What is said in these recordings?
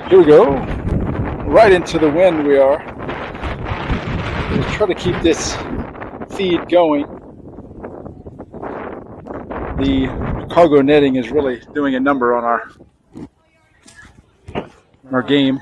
Here we go. Right into the wind we are. Let's try to keep this feed going. The cargo netting is really doing a number on our game.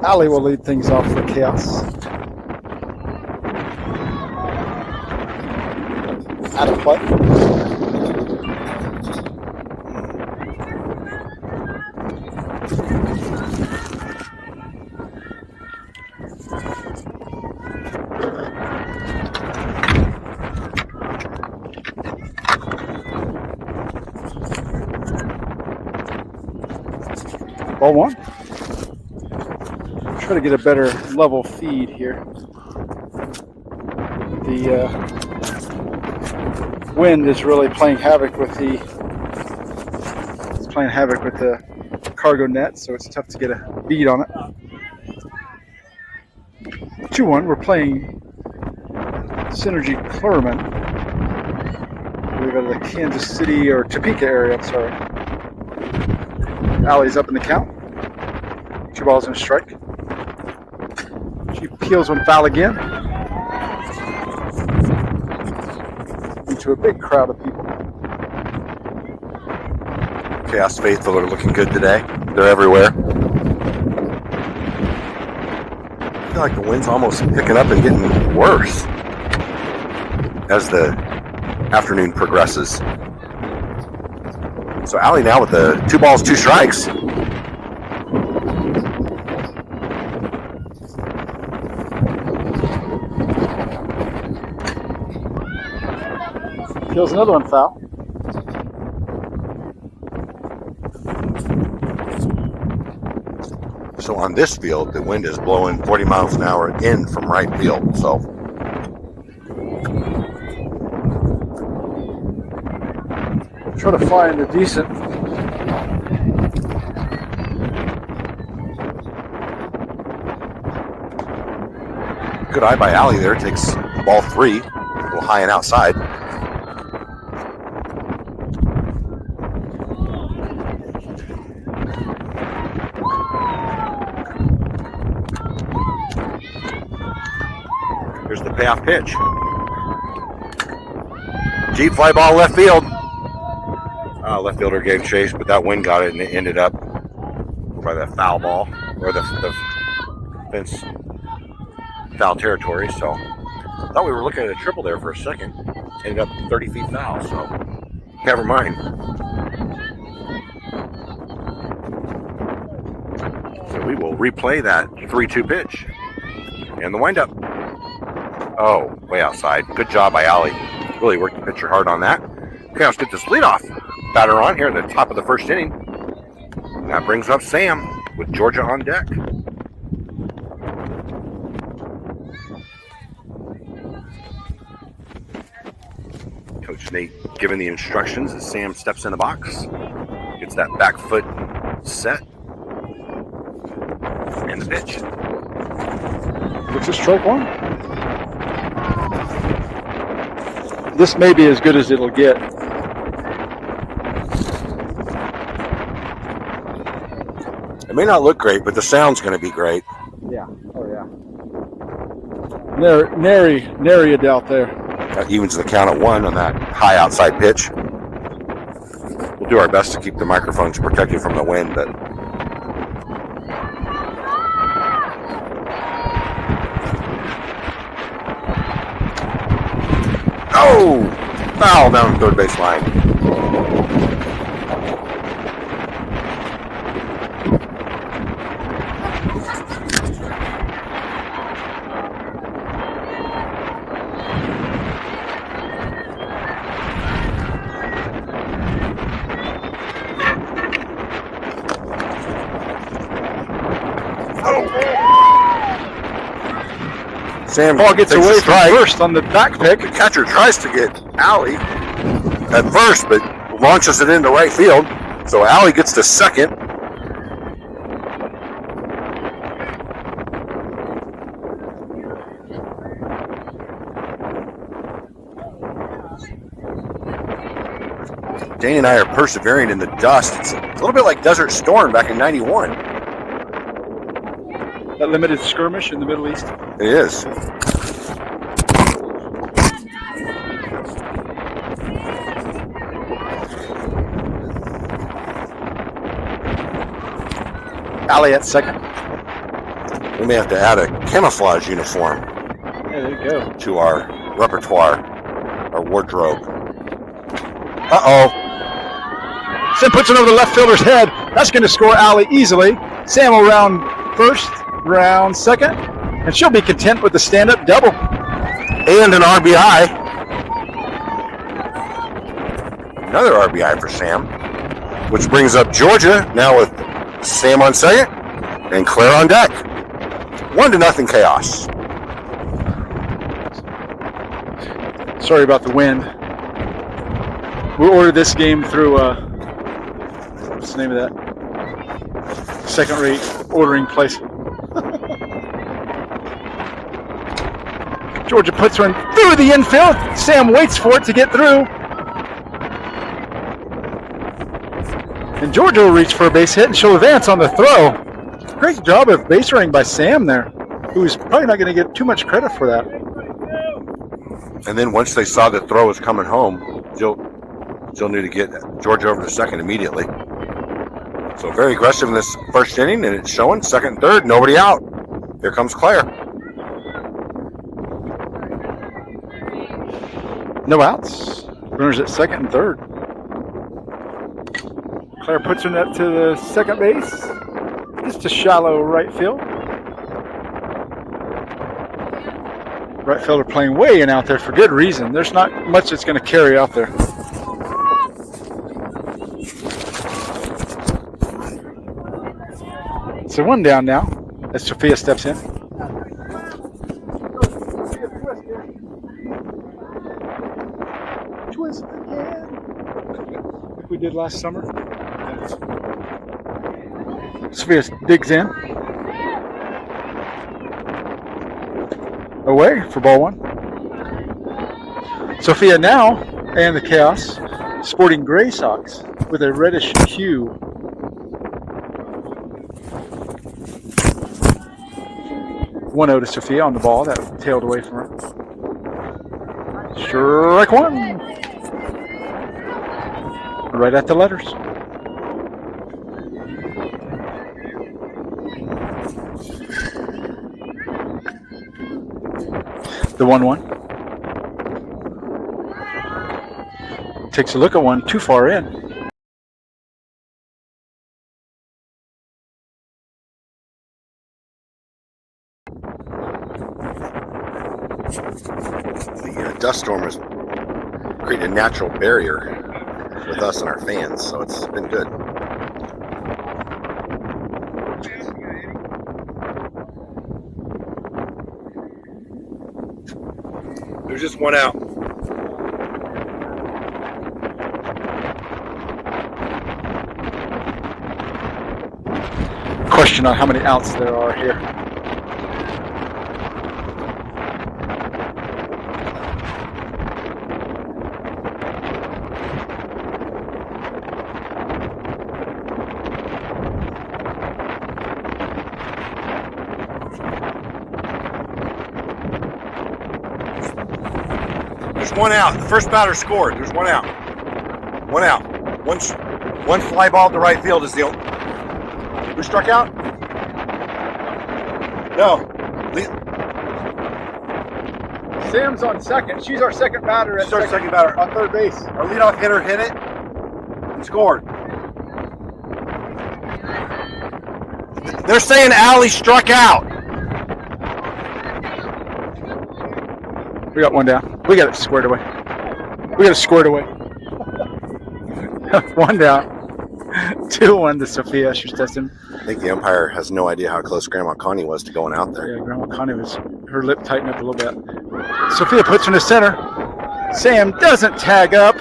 Ali will lead things off for Khaos. Out of play. Ball one. Try to get a better level feed here. The wind is really playing havoc with the cargo net, so it's tough to get a bead on it. 2-1. We're playing Synergy-Clurman we go to the Kansas City or Topeka area, I'm sorry. Allie's up in the count. 2 balls and a strike. She peels one foul again. Into a big crowd of people. Khaos faithful are looking good today. They're everywhere. I feel like the wind's almost picking up and getting worse as the afternoon progresses. So Allie now with the 2 balls, 2 strikes. Kills another one foul. So on this field, the wind is blowing 40 miles an hour in from right field. So try to find a decent. good eye by Allie there. Takes ball 3, a little high and outside. Here's the payoff pitch. Deep fly ball left field. Left fielder gave chase, but that wind got it, and it ended up by the foul ball, or the fence foul territory. So I thought we were looking at a triple there for a second. Ended up 30 feet foul, so never mind. So we will replay that 3-2 pitch and the windup. Oh, way outside. Good job by Allie. Really worked the pitcher hard on that. Okay, let's get this leadoff batter on here in the top of the first inning. That brings up Sam with Georgia on deck. Coach Nate giving the instructions as Sam steps in the box. Gets that back foot set. And the pitch. Which is strike 1. This may be as good as it'll get. It may not look great, but the sound's going to be great. Yeah. Oh, yeah. Nary a doubt there. That evens the count at 1 on that high outside pitch. We'll do our best to keep the microphones protected from the wind, but oh! Foul down the third base line. Sam ball gets away from first on the back pick. The catcher tries to get Allie at first, but launches it into right field. So Allie gets to second. Danny and I are persevering in the dust. It's a little bit like Desert Storm back in '91. That limited skirmish in the Middle East. It is. Allie at second. We may have to add a camouflage uniform. Yeah, there you go. To our repertoire, our wardrobe. Uh-oh. Sam puts it over the left fielder's head. That's going to score Allie easily. Sam will round first, round second, and she'll be content with the stand-up double. And an RBI. Another RBI for Sam, which brings up Georgia now with Sam on second and Claire on deck. 1-0 Khaos. Sorry about the wind. We ordered this game through, what's the name of that? Second-rate ordering place. Georgia puts one through the infield. Sam waits for it to get through. And Georgia will reach for a base hit, and she'll advance on the throw. Great job of base running by Sam there, who's probably not going to get too much credit for that. And then once they saw the throw was coming home, Jill knew to get Georgia over to second immediately. So very aggressive in this first inning, and it's showing. Second and third, nobody out. Here comes Claire. No outs. Runners at second and third. Claire puts her net to the second base. Just a shallow right field. Right fielder playing way in out there for good reason. There's not much that's going to carry out there. So one down now as Sophia steps in. Twist again. Like we did last summer. Sophia digs in. Away for ball one. Sophia now and the Khaos sporting gray socks with a reddish hue. One out to Sophia on the ball that tailed away from her. Strike one. Right at the letters. The 1-1. Takes a look at one too far in. The dust storm has created a natural barrier with us and our fans, so it's been good. There's just one out. Question on how many outs there are here. One out. The first batter scored. There's one out. One out. One fly ball to right field is the only. Who struck out? No. Sam's on second. She's our second batter at second batter on third base. Our leadoff hitter hit it and scored. They're saying Allie struck out. We got one down. We got it squared away. One down. 2-1 to Sophia. She's testing. I think the umpire has no idea how close Grandma Connie was to going out there. Yeah, Grandma Connie her lip tightened up a little bit. Sophia puts her in the center. Sam doesn't tag up.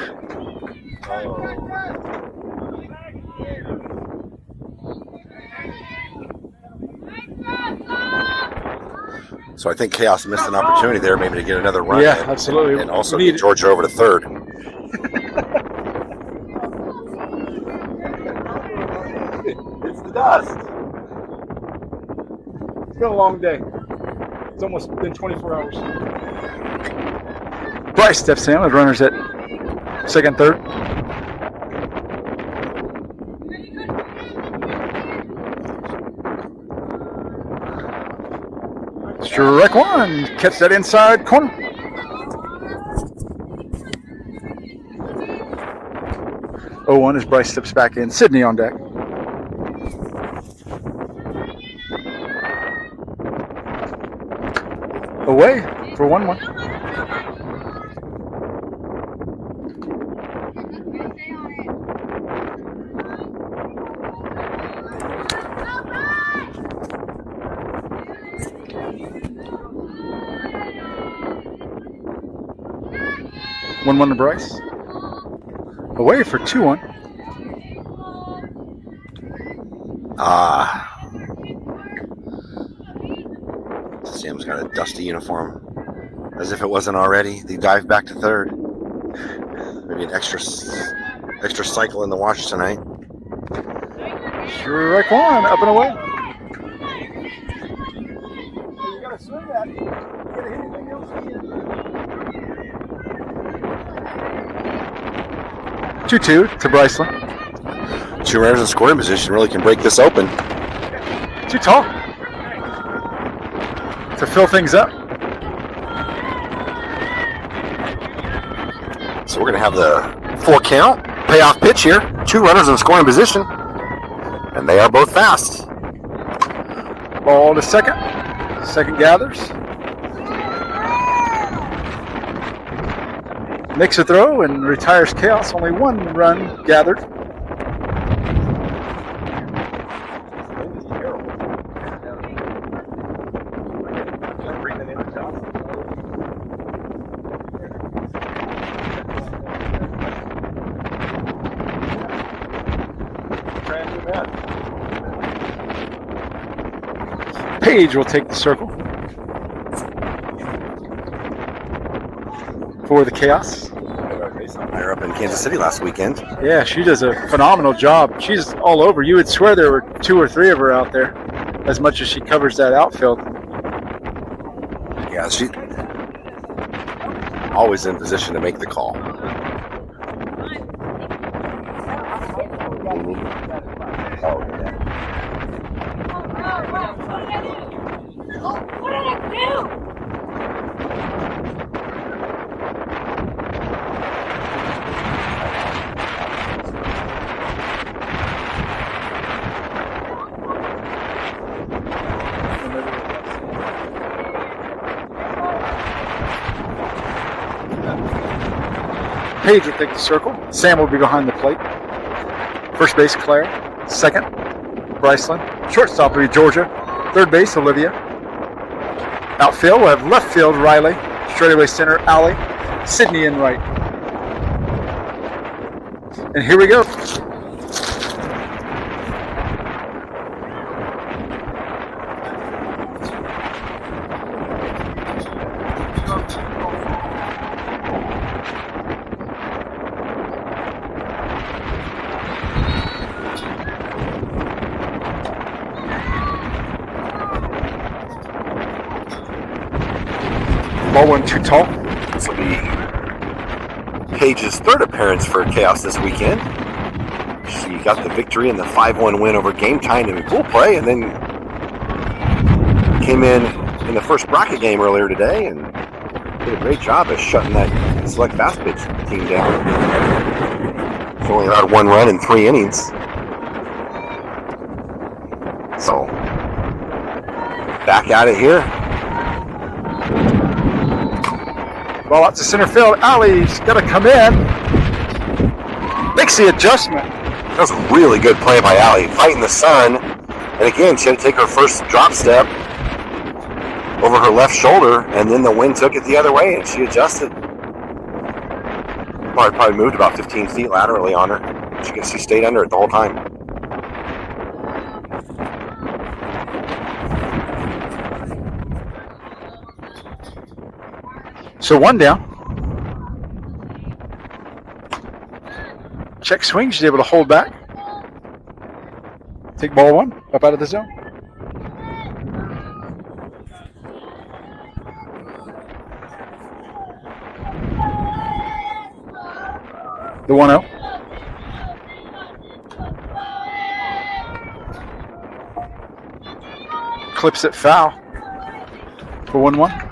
So I think Khaos missed an opportunity there maybe to get another run. Yeah, absolutely. And also get Georgia over to third. It's the dust. It's been a long day. It's almost been 24 hours. Bryce steps in with runners at second, third. Strike one. Catch that inside corner. Oh, 1 as Bryce steps back in. Sydney on deck. Away for 1-1. One to Bryce. Away for 2-1. Sam's got a dusty uniform. As if it wasn't already. They dive back to third. Maybe an extra cycle in the wash tonight. Strike one, up and away. You gotta swing that. You gotta hit anything else again. 2-2 to Bryceland. 2 runners in scoring position really can break this open. Too tall to fill things up. So we're going to have the 4 count, payoff pitch here. 2 runners in scoring position, and they are both fast. Ball to second. Second gathers. Makes a throw and retires Khaos. Only 1 run gathered. Page will take the circle for the Khaos. They're up in Kansas City last weekend. Yeah, she does a phenomenal job. She's all over. You would swear there were 2 or 3 of her out there, as much as she covers that outfield. Yeah, she always in position to make the call. Page will take the circle. Sam will be behind the plate. First base, Claire. Second, Bryceland. Shortstop will be Georgia. Third base, Olivia. Outfield, we'll have left field, Riley. Straightaway center, Allie. Sydney in right. And here we go. Ball 1 too tall. This will be Page's 3rd appearance for Khaos this weekend. She got the victory in the 5-1 win over Game Time in pool play, and then came in the first bracket game earlier today and did a great job of shutting that select fast pitch team down. She only allowed 1 run in 3 innings. So, back at it here. Ball out to center field. Allie's got to come in. Makes the adjustment. That was a really good play by Allie, fighting the sun. And again, she had to take her first drop step over her left shoulder, and then the wind took it the other way, and she adjusted. Probably moved about 15 feet laterally on her. She stayed under it the whole time. So 1 down. Check swing. She's able to hold back. Take ball 1 up out of the zone. The 1-0. Clips it foul for 1-1.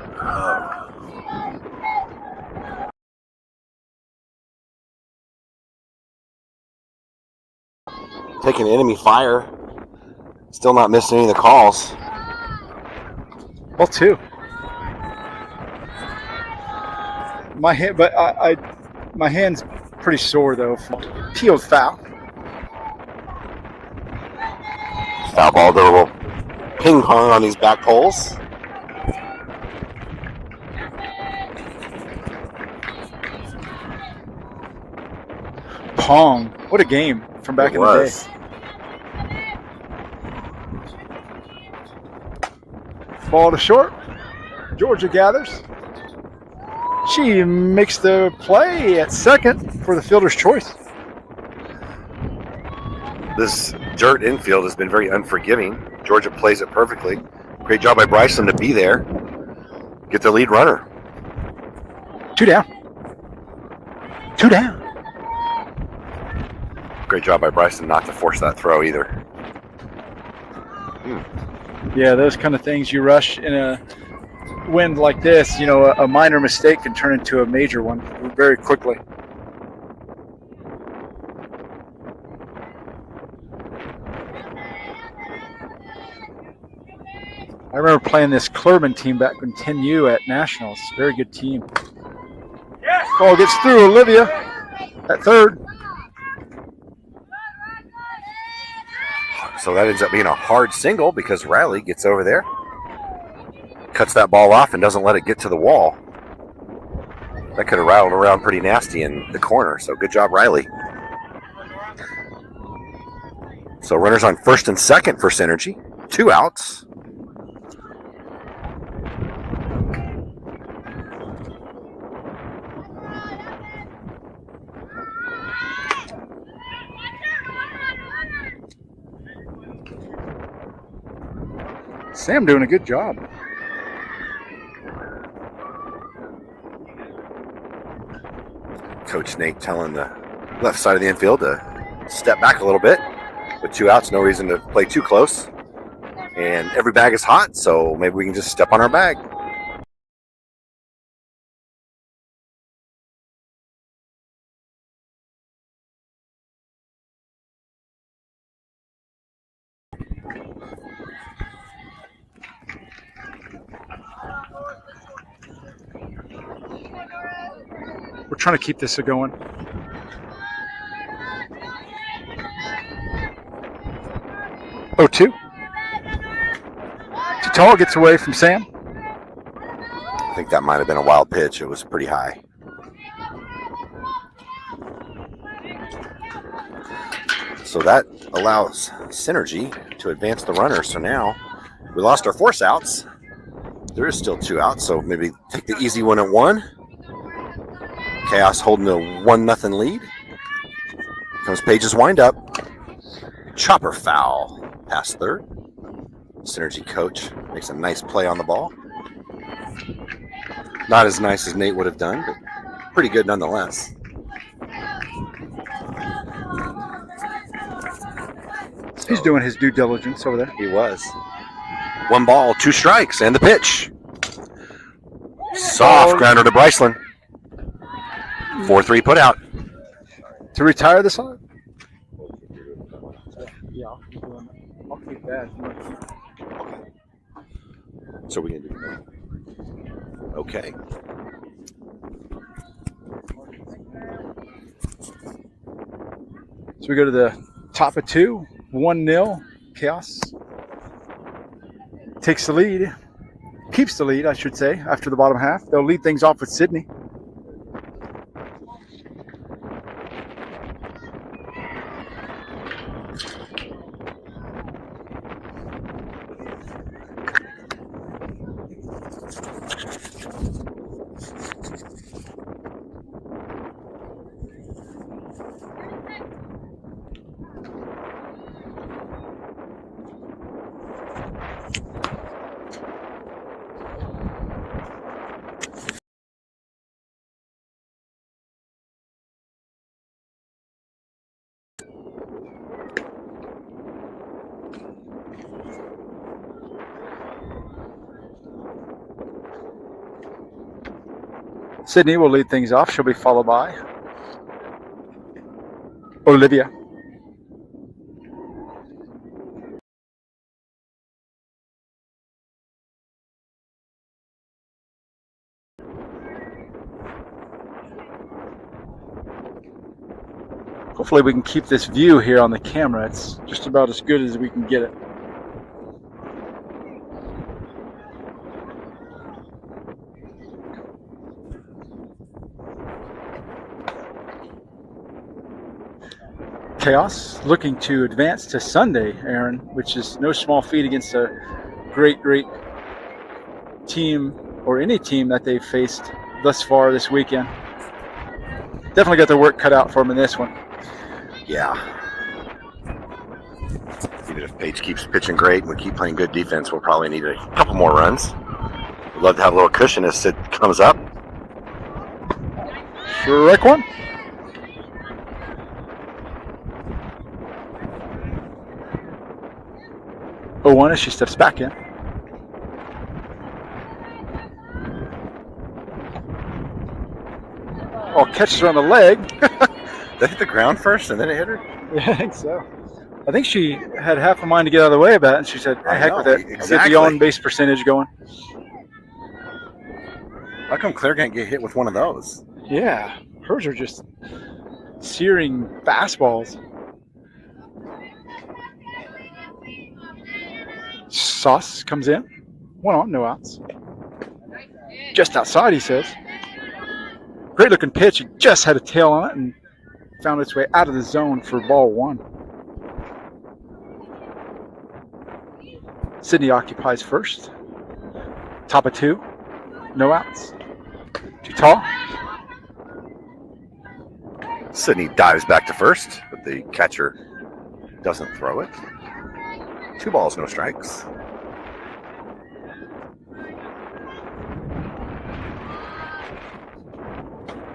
Taking enemy fire. Still not missing any of the calls. Ball 2. My hand, but my hand's pretty sore though. Peeled foul. Foul ball, though, will ping pong on these back poles. Pong. What a game from back in the day. Ball to short. Georgia gathers. She makes the play at second for the fielder's choice. This dirt infield has been very unforgiving. Georgia plays it perfectly. Great job by Bryson to be there. Get the lead runner. 2 down. 2 down. Great job by Bryson not to force that throw either. Yeah, those kind of things you rush in a wind like this, you know, a minor mistake can turn into a major one very quickly. I remember playing this Clurman team back in 10U at Nationals. Very good team. Ball gets through. Olivia at third. So that ends up being a hard single because Riley gets over there, cuts that ball off, and doesn't let it get to the wall. That could have rattled around pretty nasty in the corner. So good job, Riley. So runners on first and second for Synergy. 2 outs. Sam doing a good job. Coach Nate telling the left side of the infield to step back a little bit. With 2 outs, no reason to play too close. And every bag is hot, so maybe we can just step on our bag. We're trying to keep this going. Oh, 2. Tall gets away from Sam. I think that might have been a wild pitch. It was pretty high. So that allows Synergy to advance the runner. So now we lost our force outs. There is still 2 outs, so maybe take the easy one at 1. Khaos holding a 1-0 lead. Comes Page's windup. Chopper foul past third. Synergy coach makes a nice play on the ball. Not as nice as Nate would have done, but pretty good nonetheless. He's doing his due diligence over there. He was. 1 ball, 2 strikes, and the pitch. Soft grounder to Bryceland. 4-3 put out. To retire the side? Yeah, I'll keep that. So we can do that. Okay. So we go to the top of 2, 1-0. Khaos takes the lead, keeps the lead, I should say, after the bottom half. They'll lead things off with Sydney. Sydney will lead things off. She'll be followed by Olivia. Hopefully we can keep this view here on the camera. It's just about as good as we can get it. Khaos looking to advance to Sunday, Aaron, which is no small feat against a great team or any team that they've faced thus far this weekend. Definitely got their work cut out for them in this one. Yeah. Even if Paige keeps pitching great and we keep playing good defense, we'll probably need a couple more runs. We'd love to have a little cushion as Sid comes up. Strike one. Oh, one as she steps back in. Oh, catches her on the leg. Did it hit the ground first and then it hit her? Yeah, I think so. I think she had half a mind to get out of the way of that, and she said, heck with it. Exactly. Get the on-base percentage going. How come Claire can't get hit with one of those? Yeah, hers are just searing fastballs. Sauce comes in. 1 on, no outs. Just outside, he says. Great looking pitch. It just had a tail on it and found its way out of the zone for ball 1. Sydney occupies first. Top of 2. No outs. Too tall. Sydney dives back to first, but the catcher doesn't throw it. 2 balls, no strikes.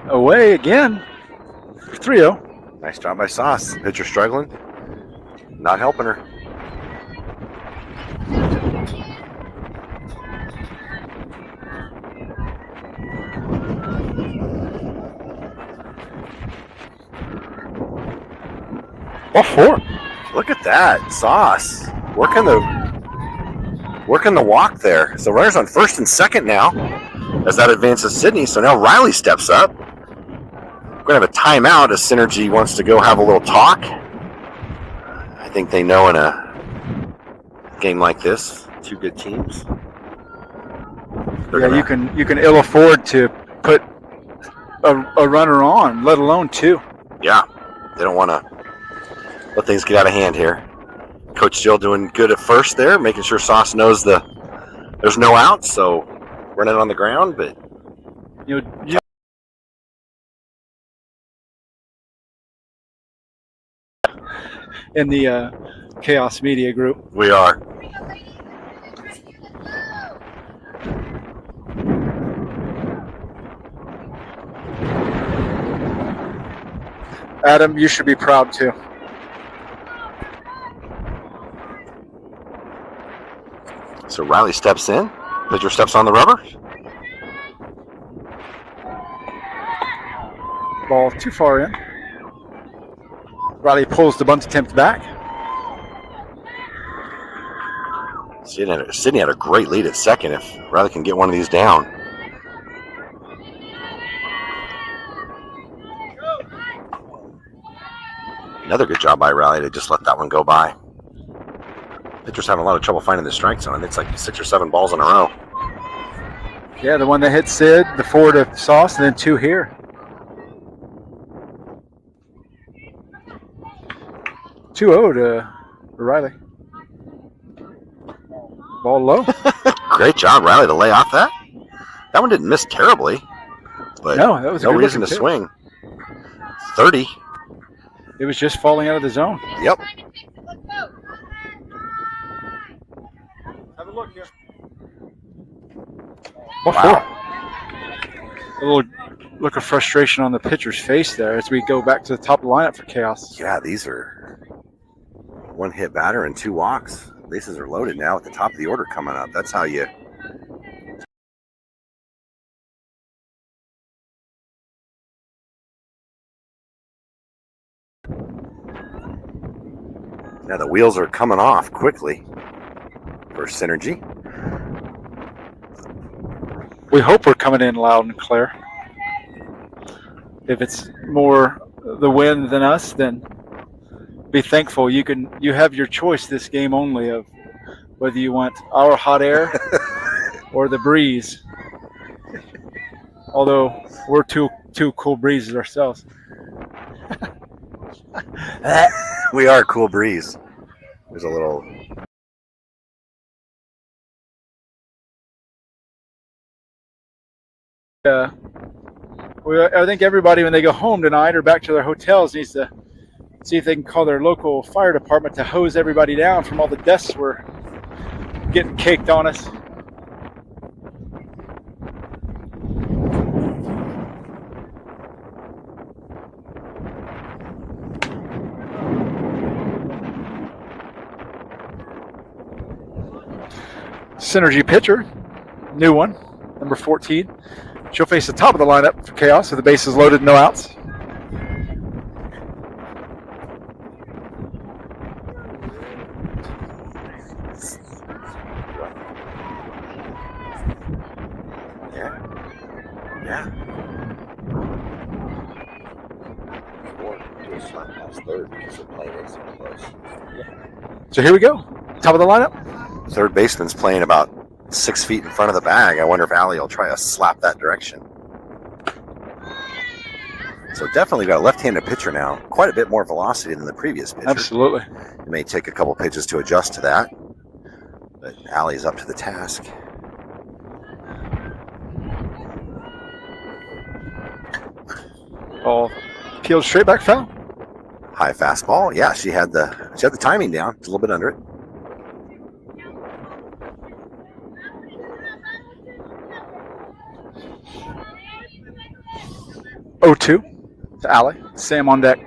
Away again. 3-0. Nice job by Sauce. Pitcher struggling. Not helping her. Ball 4. Look at that. Sauce. Working the walk there. So runners on first and second now as that advances Sydney. So now Riley steps up. We're going to have a timeout as Synergy wants to go have a little talk. I think they know in a game like this, 2 good teams. Yeah, you can ill afford to put a runner on, let alone 2. Yeah, they don't want to let things get out of hand here. Coach Jill doing good at first there, making sure Sauce knows there's no outs, so running on the ground, but You in the Chaos Media group. we are. Adam, you should be proud too. So Riley steps in. Pitcher steps on the rubber. Ball too far in. Riley pulls the bunt attempt back. Sydney had a great lead at second. If Riley can get one of these down. Another good job by Riley to just let that one go by. Pitcher's having a lot of trouble finding the strike zone. It's like 6 or 7 balls in a row. Yeah, the one that hit Sid, the 4 to Sauce, and then 2 here. 2-0 to Riley. Ball low. Great job, Riley, to lay off that. That one didn't miss terribly, but no, that was no reason to swing. 30. It was just falling out of the zone. Yep. Have a look here. Wow. A little look of frustration on the pitcher's face there as we go back to the top of the lineup for Chaos. Yeah, these are 1 hit batter and 2 walks. Bases are loaded now at the top of the order coming up. That's how you. Now the wheels are coming off quickly for Synergy. We hope we're coming in loud and clear. If it's more the wind than us, then be thankful. You have your choice this game only of whether you want our hot air or the breeze. Although we're two cool breezes ourselves. We are a cool breeze. There's a little. I think everybody when they go home tonight or back to their hotels needs to See if they can call their local fire department to hose everybody down from all the deaths we're getting caked on us. Synergy pitcher, new one, number 14. She'll face the top of the lineup for Khaos, so the base is loaded, no outs. Yeah. So here we go. Top of the lineup. Third baseman's playing about 6 feet in front of the bag. I wonder if Allie will try to slap that direction. So definitely got a left-handed pitcher now. Quite a bit more velocity than the previous pitcher. Absolutely. It may take a couple pitches to adjust to that, but Allie's up to the task. Ball peeled straight back foul. High fastball. Yeah, she had the timing down. It's a little bit under it. Oh, 2 to Allie. Sam on deck.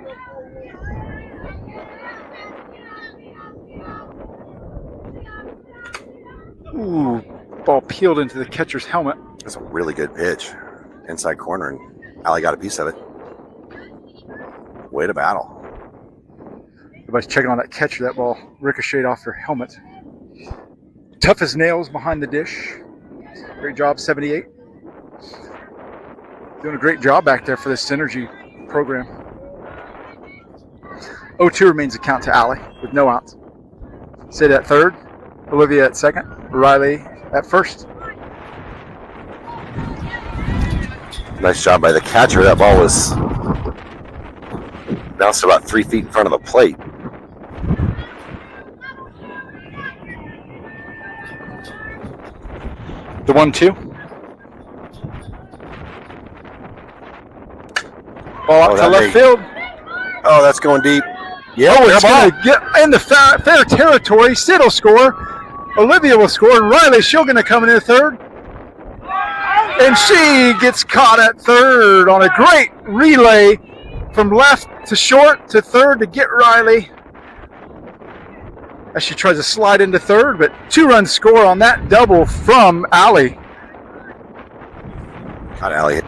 Ooh, ball peeled into the catcher's helmet. That's a really good pitch. Inside corner, and Allie got a piece of it. Way to battle. Everybody's checking on that catcher. That ball ricocheted off her helmet. Tough as nails behind the dish. Great job, 78. Doing a great job back there for the Synergy program. 0-2 remains the count to Allie with no outs. Sid at third, Olivia at second, Riley at first. Nice job by the catcher. That ball was bounced about 3 feet in front of the plate. The 1-2. Ball out to left field. Oh, that's going deep. Yeah, it's going to get in the fair territory. Sid will score. Olivia will score. And Riley, she'll going to come in at third. And she gets caught at third on a great relay from left to short to third to get Riley. As she tries to slide into third, but 2-run score on that double from Allie. Got Allie.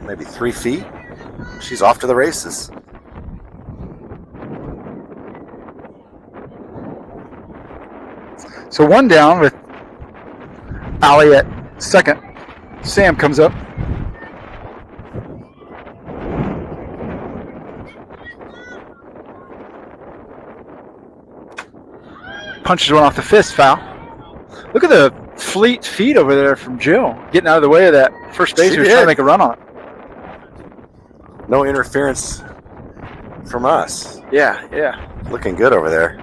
Maybe 3 feet. She's off to the races. So 1 down with Allie at second. Sam comes up. Punches one off the fist, foul. Look at the fleet feet over there from Jill, getting out of the way of that first baseman trying to make a run on it. No interference from us. Yeah. Looking good over there.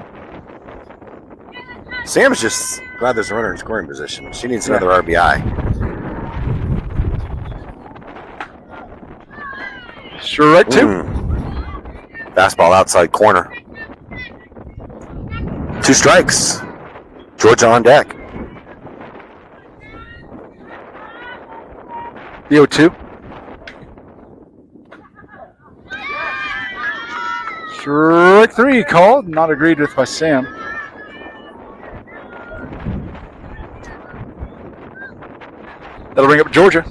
Sam's just glad there's a runner in scoring position. She needs another RBI. Sure, right, 2. Fastball outside corner. 2 strikes. Georgia on deck. The 0-2. Strike 3 called, not agreed with by Sam. That'll bring up Georgia.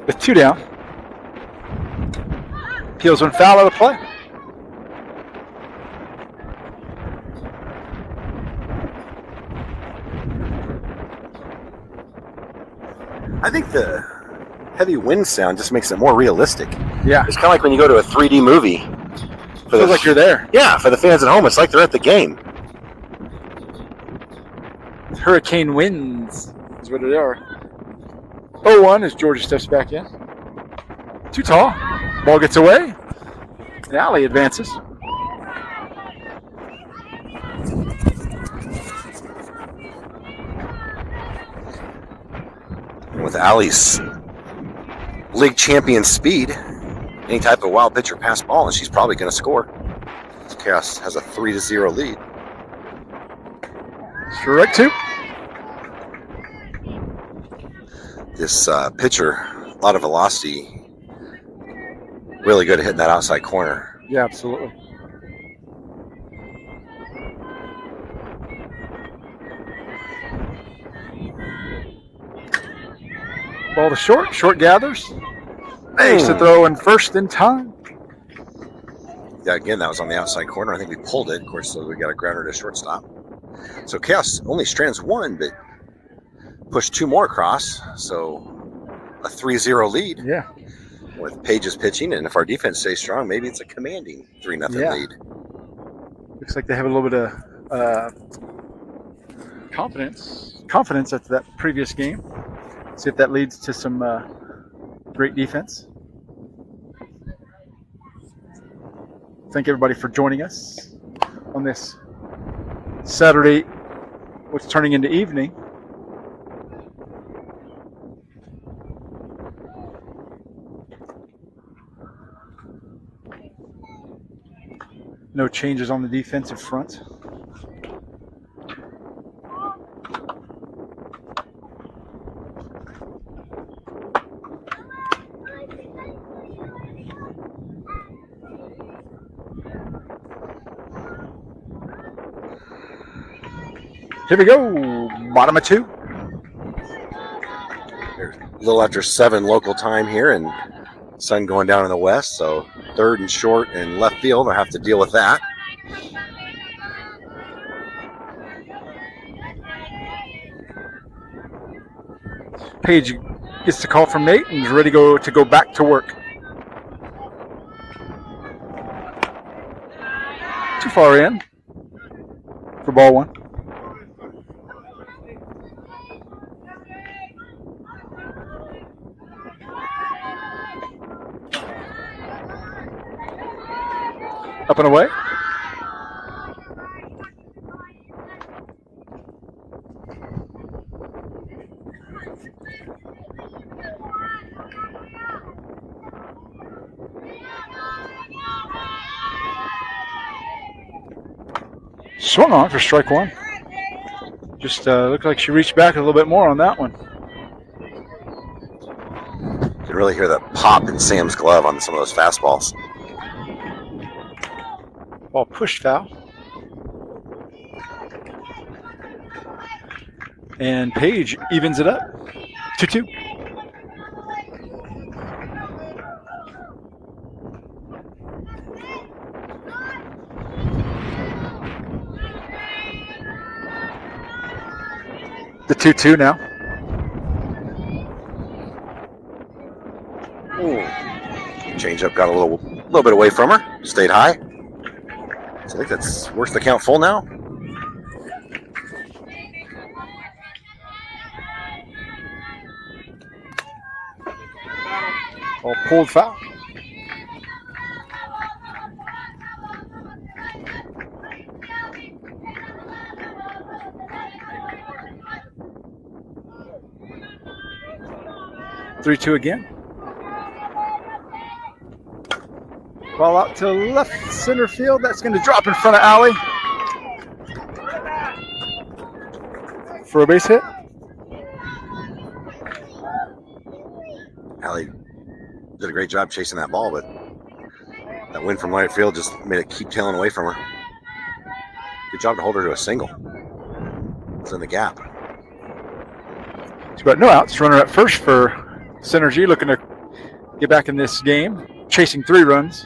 With 2 down. Peels one foul out of play. I think the heavy wind sound just makes it more realistic. Yeah. It's kind of like when you go to a 3D movie. Feels like you're there. Yeah, for the fans at home, it's like they're at the game. Hurricane winds is what they are. 0-1 as Georgia steps back in. Too tall. Ball gets away. And Allie advances. with Allie's league champion speed, any type of wild pitch or pass ball, and she's probably going to score. Khaos has a 3-0 lead. Strike 2. This pitcher, a lot of velocity, really good at hitting that outside corner. Yeah, absolutely. Ball to short. Short gathers. Makes the throw in first in time. Yeah, again, that was on the outside corner. I think we pulled it. Of course, so we got a grounder to shortstop. So Khaos only strands 1, but pushed 2 more across. So a 3-0 lead. Yeah. With Page's pitching, and if our defense stays strong, maybe it's a commanding 3-0 lead. Looks like they have a little bit of confidence after that previous game. See if that leads to some great defense. Thank everybody for joining us on this Saturday, what's turning into evening. No changes on the defensive front. Here we go, bottom of 2. There's a little after 7 local time here, and sun going down in the west, so third and short and left field. I have to deal with that. Page gets the call from Nate and is ready to go back to work. Too far in for ball 1. Up and away. Swung on for strike 1. Just looked like she reached back a little bit more on that one. You can really hear the pop in Sam's glove on some of those fastballs. Ball pushed foul. And Page evens it up. 2-2. The 2-2 now. Ooh. Changeup got a little bit away from her. Stayed high. So I think that's worth the count full now. Ball pulled foul. Three, 2 again. Ball out to left center field. That's going to drop in front of Allie for a base hit. Allie did a great job chasing that ball, but that win from right field just made it keep tailing away from her. Good job to hold her to a single. It's in the gap. She's got no outs. Runner at first for Synergy, looking to get back in this game, chasing 3 runs.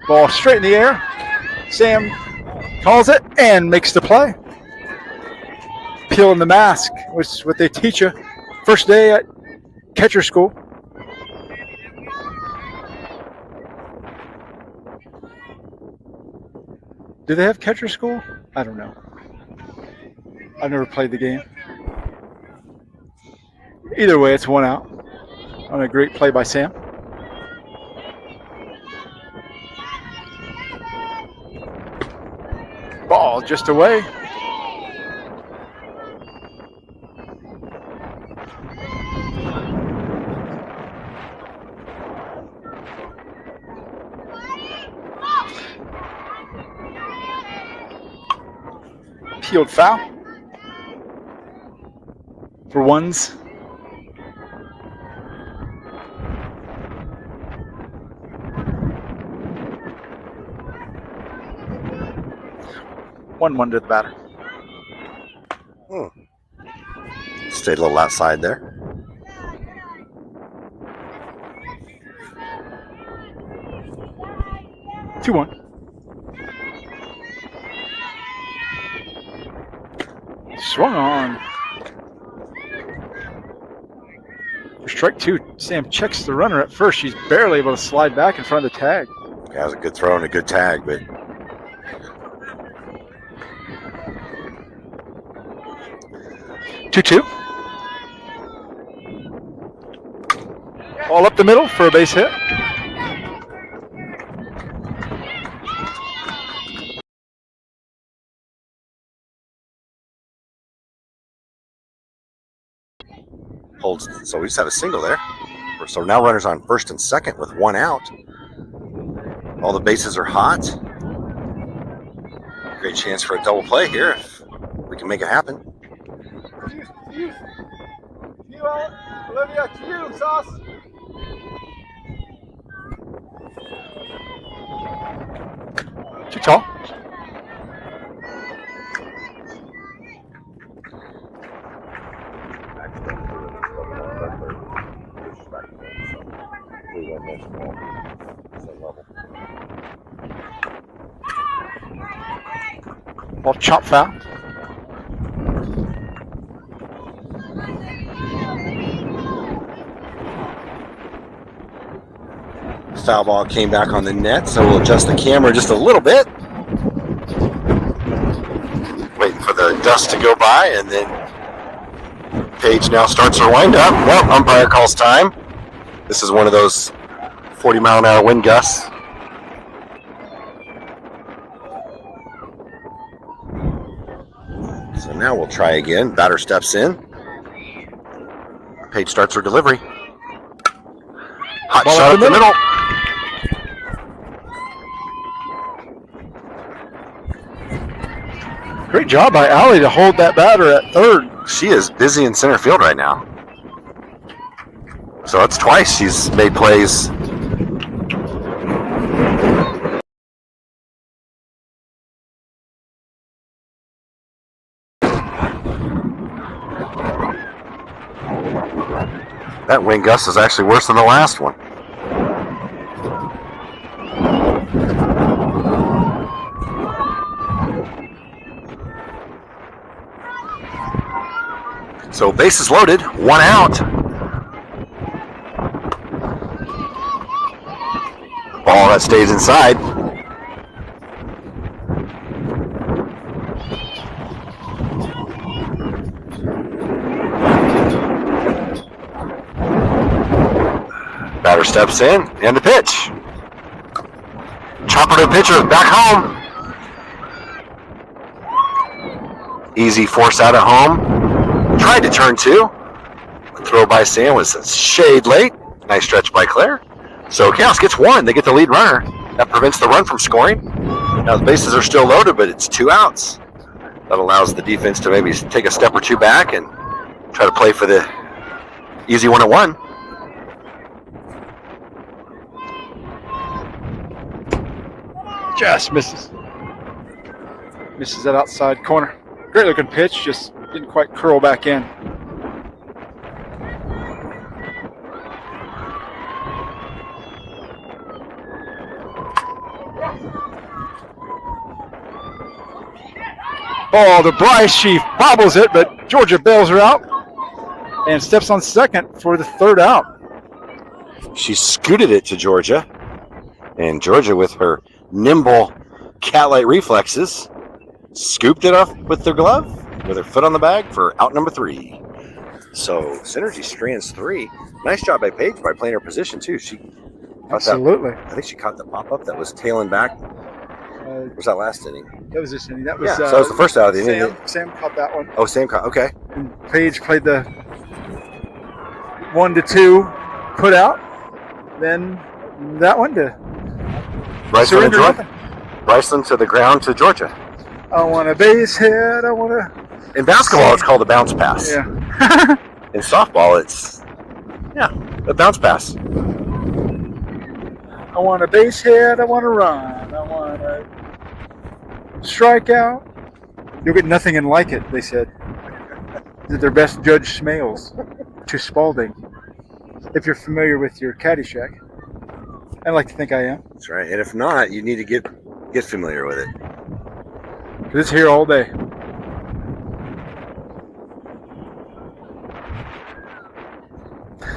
Ball straight in the air. Sam calls it and makes the play. Peeling the mask, which is what they teach you first day at catcher school. Do they have catcher school? I don't know. I've never played the game. Either way, it's 1 out on a great play by Sam. Ball just away. Peeled foul for ones. One to the batter. Stayed a little outside there. Two one. Swung on. For strike two, Sam checks the runner at first. She's barely able to slide back in front of the tag. Yeah, it was a good throw and a good tag, but 2-2. All up the middle for a base hit. holds. So we just have a single there. So now runners on first and second with one out. All the bases are hot. Great chance for a double play here if we can make it happen. Olivia, cue, Sauce. Too tall. Ball chop foul. Foul ball came back on the net, so we'll adjust the camera just a little bit. Waiting for the dust to go by, and then Paige now starts her windup. Well, umpire calls time. This is one of those 40-mile-an-hour wind gusts. So now we'll try again. Batter steps in. Paige starts her delivery. Hot Ball shot up the middle. Great job by Allie to hold that batter at third. She is busy in center field right now. So that's twice she's made plays. That wind gust is actually worse than the last one. So bases loaded, one out. Ball that stays inside. Batter steps in, and the pitch. Chopper to pitcher, back home. Easy force out at home. Tried to turn two. Throw by Sam was a shade late. Nice stretch by Claire. So Khaos gets one. They get the lead runner. That prevents the run from scoring. Now the bases are still loaded, but it's two outs. That allows the defense to maybe take a step or two back and try to play for the easy 1-1. Just misses. Misses that outside corner. Great looking pitch, just didn't quite curl back in. Oh, the Bryce, she bobbles it, but Georgia bails her out and steps on second for the third out. She scooted it to Georgia, and Georgia, with her nimble cat-like reflexes, scooped it off with their glove, with her foot on the bag for out number 3. So Synergy strands 3. Nice job by Paige by playing her position too. She Absolutely. I think she caught the pop-up that was tailing back. Was that last inning? That was this inning. That was, so that was the first out of the inning. Sam caught that one. Oh, Sam caught. Okay. And Paige played the 1-2 put out. Then that one to Bryceland to the ground to Georgia. I want a base hit. I want a... In basketball, it's called a bounce pass. Yeah. In softball, it's, a bounce pass. I want a base hit. I want to run. I want a strikeout. You'll get nothing and like it, they said. That their best Judge Smales to Spalding. If you're familiar with your Caddyshack. I like to think I am. That's right. And if not, you need to get familiar with it. Because it's here all day.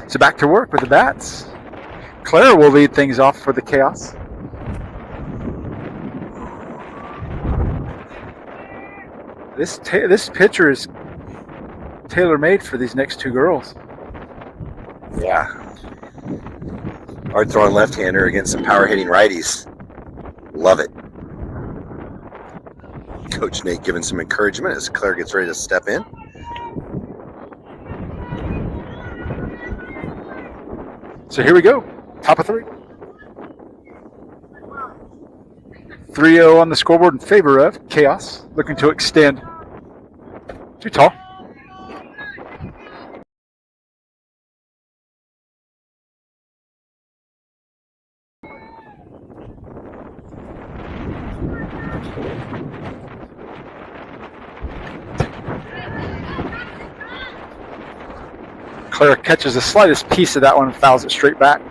So back to work with the bats. Claire will lead things off for the Khaos. This pitcher is tailor-made for these next two girls. Yeah. Hard throwing left-hander against some power hitting righties. Love it. Coach Nate giving some encouragement as Claire gets ready to step in. So here we go. Top of three. 3-0 on the scoreboard in favor of Khaos. Looking to extend. Too tall. Claire catches the slightest piece of that one and fouls it straight back.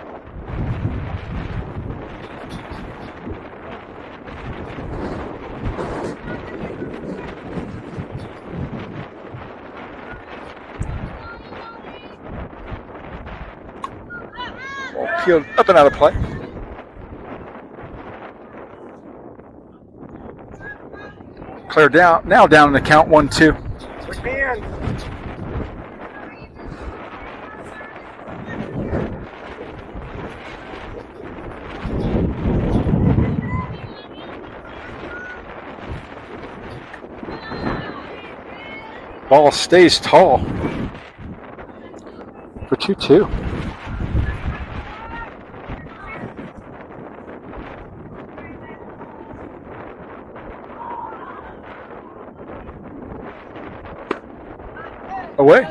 Peeled up and out of play. Claire now down in the count 1-2. Ball stays tall for 2-2. Away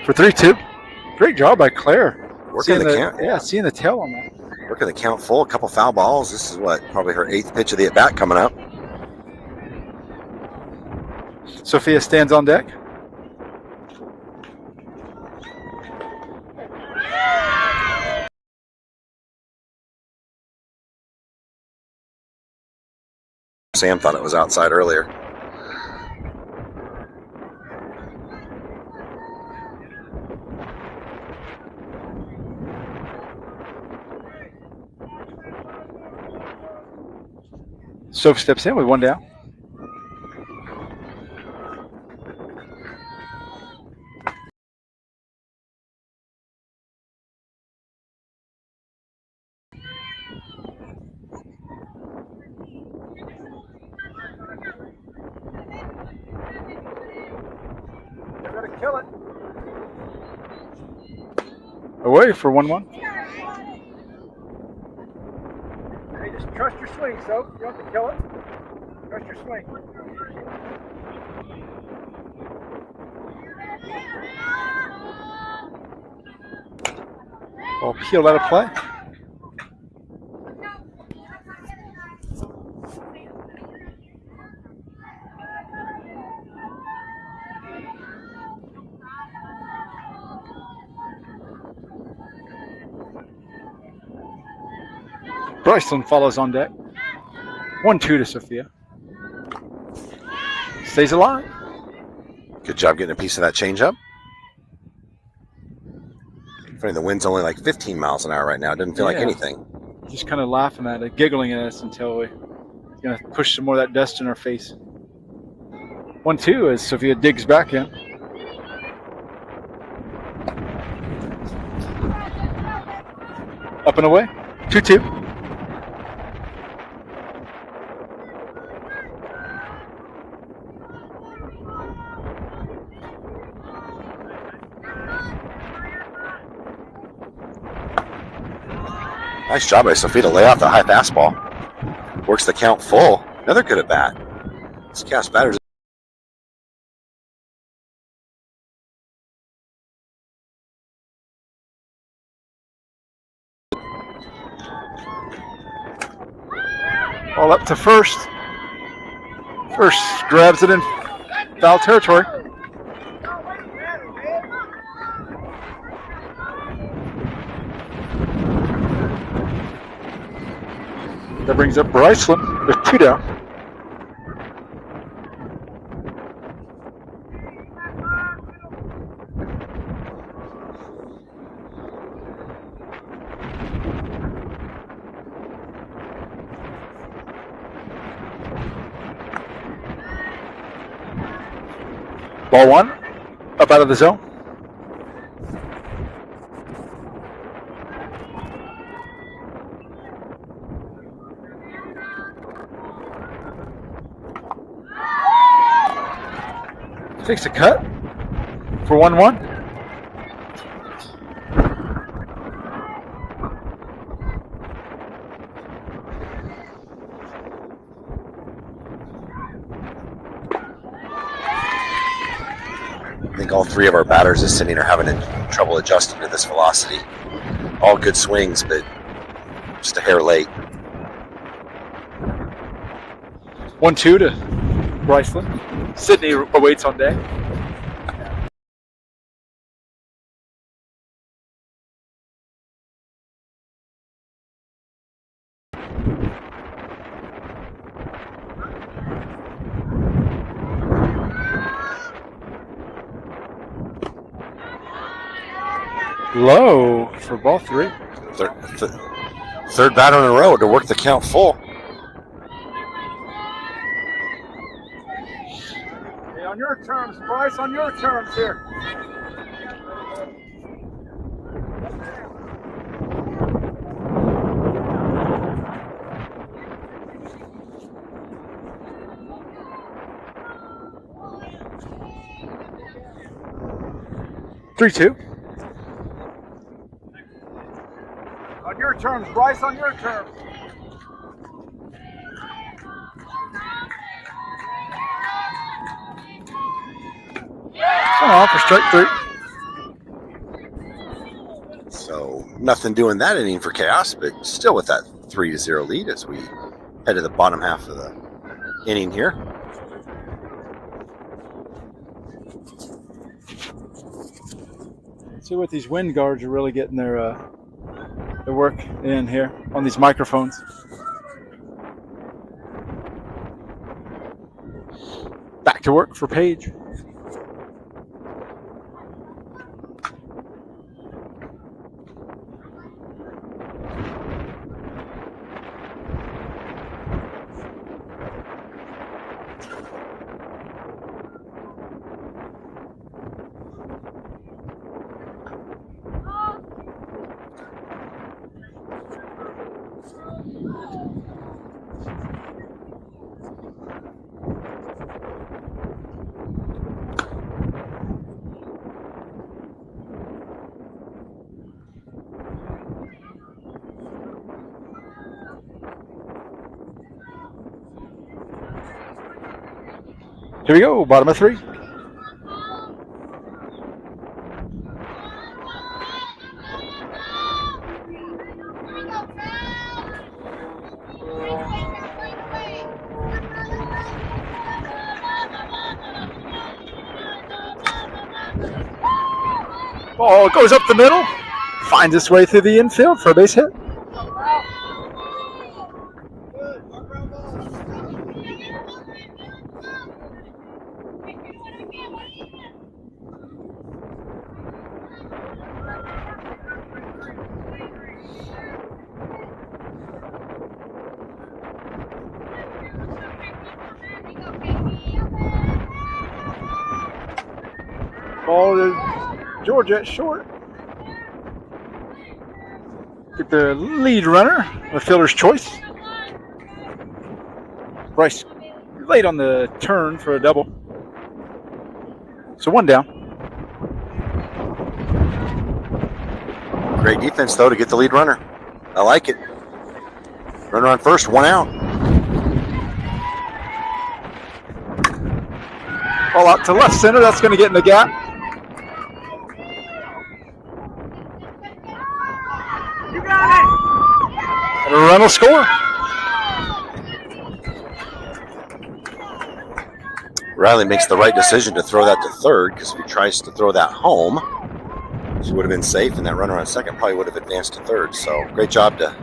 for 3-2. Great job by Claire. Working the count. Yeah, seeing the tail on that. Working the count full, a couple foul balls. This is probably her 8th pitch of the at-bat coming up. Sophia stands on deck. Sam thought it was outside earlier. Soph steps in with one down. They're going to kill it. Away for 1-1. Hey, just trust your swing, Soph. You don't have to kill it. Trust your swing. Ball peeled out of play. Bryceland follows on deck. 1-2 to Sophia. Stays alive. Good job getting a piece of that changeup. Funny, the wind's only like 15 miles an hour right now. It doesn't feel like anything. Just kind of laughing at it, giggling at us until we're going to push some more of that dust in our face. 1-2 as Sophia digs back in. Up and away. 2-2. Nice job by Sophia to lay off the high fastball. Works the count full. Another good at bat. It's cast batters. Ball up to first. First grabs it in foul territory. That brings up Bryceland with 2 down. Ball 1, up out of the zone. Takes a cut for 1-1. I think all 3 of our batters this inning are having trouble adjusting to this velocity. All good swings, but just a hair late. 1-2 to Bryceland. Sydney awaits on deck. Low for ball 3. Third batter in a row to work the count full. Hey, on your terms, Bryce, on your terms here. Three-two. On your terms, Bryce, on your terms. Off for strike 3. So nothing doing that inning for Khaos, but still with that 3-0 lead as we head to the bottom half of the inning here. See what these wind guards are really getting their work in here on these microphones. Back to work for Page. Here we go, bottom of 3. Ball goes up the middle, finds its way through the infield for a base hit. Ball to Georgia at short. Get the lead runner, the fielder's choice. Bryce late on the turn for a double. So 1 down. Great defense, though, to get the lead runner. I like it. Runner on first, 1 out. Ball out to left center. That's going to get in the gap. You got it. And a run will score. Riley makes the right decision to throw that to third, because if he tries to throw that home, she would have been safe, and that runner on second probably would have advanced to third. So great job to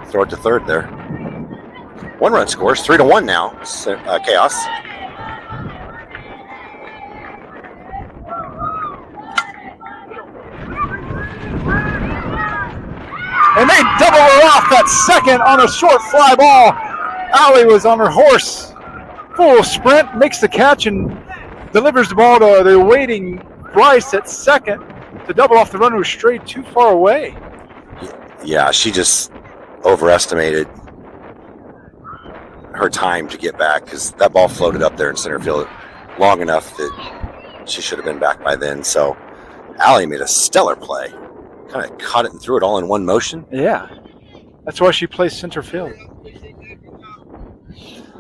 throw it to third there. 1 run scores, 3-1 now. Khaos. And they double her off that second on a short fly ball. Allie was on her horse. Full sprint, makes the catch, and delivers the ball to the waiting Bryce at second to double off the runner who strayed too far away. Yeah, she just overestimated her time to get back, because that ball floated up there in center field long enough that she should have been back by then. So Allie made a stellar play. Kind of caught it and threw it all in one motion. Yeah, that's why she plays center field.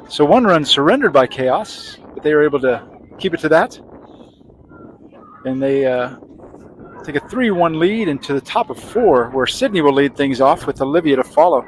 So 1 run surrendered by Khaos, but they were able to keep it to that. And they take a 3-1 lead into the top of 4, where Sydney will lead things off with Olivia to follow.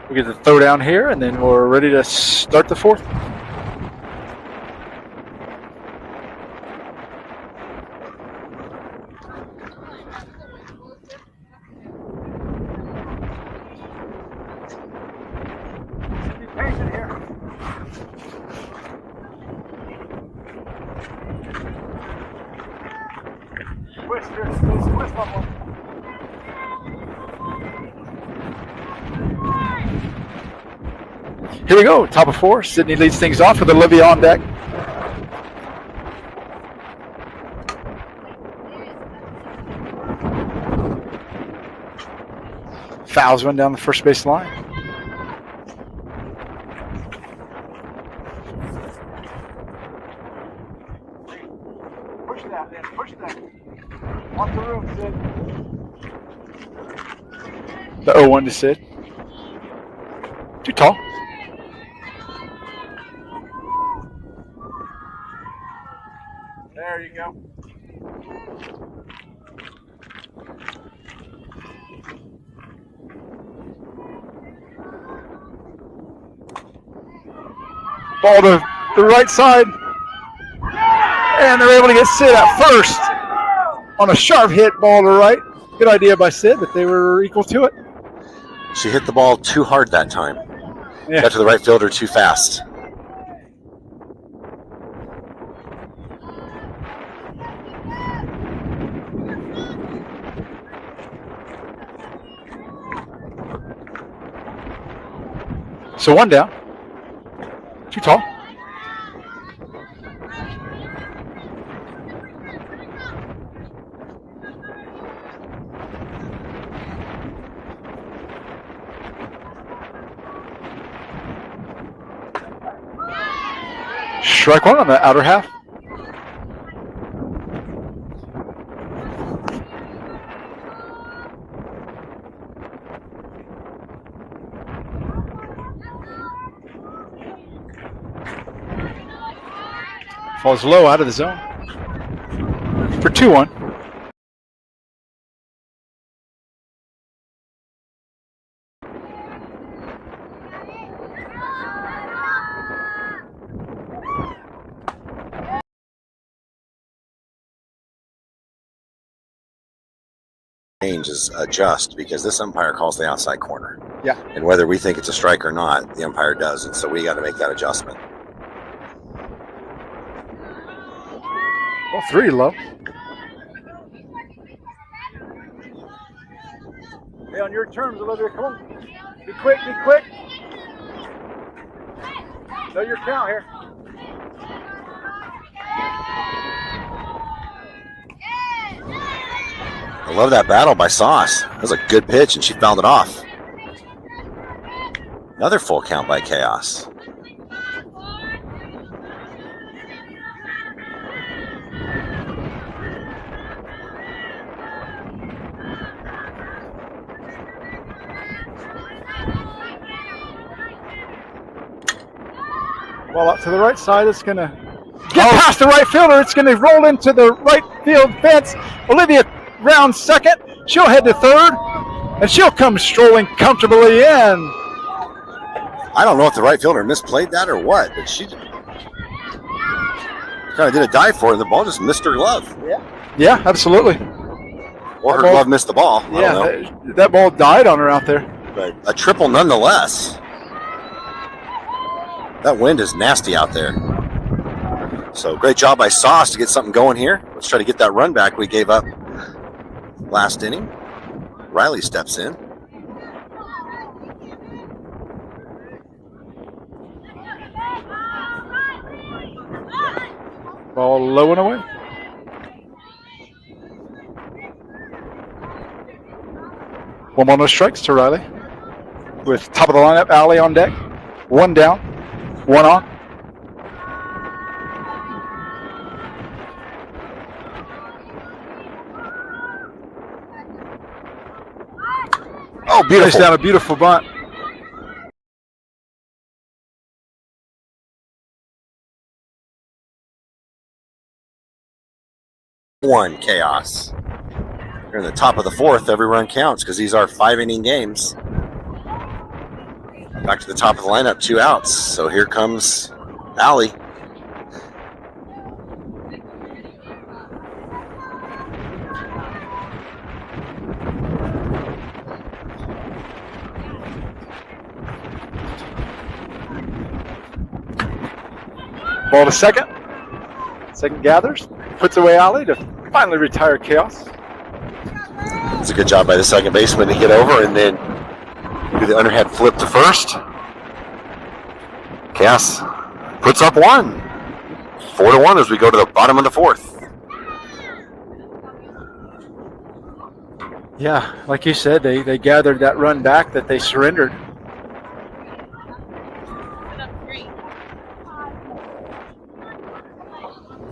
We get the throw down here, and then we're ready to start the 4th. Be patient here. Twist here. Twist one more. Here we go, top of 4. Sydney leads things off with Olivia on deck. Fouls one down the first base line. Push that, man. Push that. Off the room, Sid. The 0-1 to Sid. Too tall. There you go. Ball to the right side. And they're able to get Sid at first on a sharp hit, ball to right. Good idea by Sid, but they were equal to it. She hit the ball too hard that time. Yeah. Got to the right fielder too fast. So 1 down. Too tall. Strike 1 on the outer half. Falls low out of the zone for 2-1. changes adjust because this umpire calls the outside corner. Yeah. And whether we think it's a strike or not, the umpire does. And so we got to make that adjustment. Well, 3 low. Hey, on your terms, Olivia, come on. Be quick, be quick. Know your count here. I love that battle by Sauce. That was a good pitch, and she fouled it off. Another full count by Khaos. Ball out to the right side. It's going to get past the right fielder. It's going to roll into the right field fence. Olivia rounds second. She'll head to third, and she'll come strolling comfortably in. I don't know if the right fielder misplayed that or what, but she kind of did a dive for it, and the ball just missed her glove. Yeah, absolutely. Or her glove missed the ball. I don't know. That ball died on her out there. But a triple nonetheless. That wind is nasty out there. So great job by Sauce to get something going here. Let's try to get that run back we gave up last inning. Riley steps in. Ball low and away. One more, no strikes to Riley. With top of the lineup, Allie on deck. 1 down, 1 on. Oh, beautiful. Nice down, a beautiful bunt. One Khaos. We're in the top of the 4th. Every run counts because these are 5-inning games. Back to the top of the lineup, 2 outs. So here comes Allie. Ball to second. Second gathers. Puts away Allie to finally retire Khaos. It's a good job by the second baseman to get over and then do the underhand flip to first. Khaos puts up 1. 4-1 as we go to the bottom of the 4th. Yeah, like you said, they gathered that run back that they surrendered.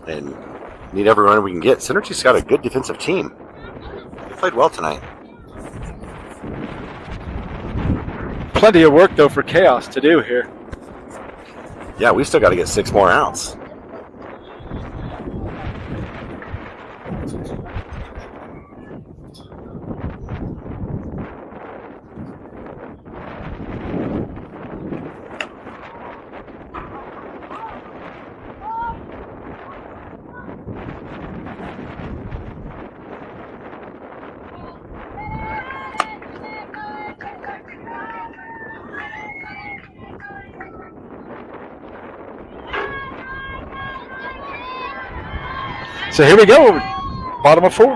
And need every runner we can get. Synergy's got a good defensive team. They played well tonight. Plenty of work, though, for Khaos to do here. Yeah, we still got to get 6 more outs. So here we go, bottom of 4.